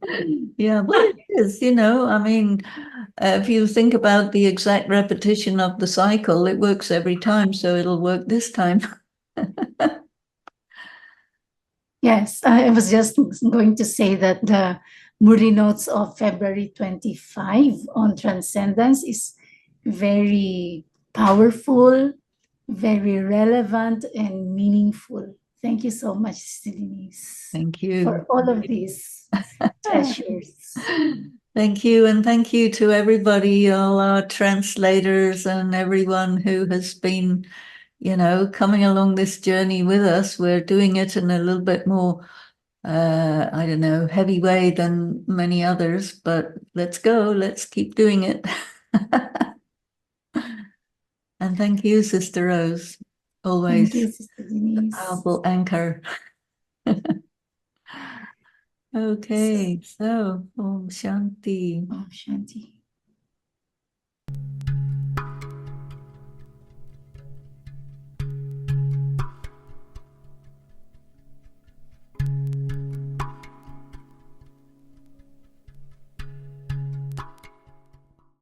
Yeah, well, it is, I mean, if you think about the exact repetition of the cycle, it works every time, so it'll work this time. Yes, I was just going to say that the Murli notes of February 25 on transcendence is very powerful, very relevant, and meaningful. Thank you so much, Sister Denise, Thank you. for all of these treasures. Thank you. And thank you to everybody, all our translators and everyone who has been, coming along this journey with us. We're doing it in a little bit more, I don't know, heavy way than many others, but let's go. Let's keep doing it. And thank you, Sister Rose. Thank you, Always Sister Denise. powerful anchor. Okay, so Om Shanti. Om Shanti.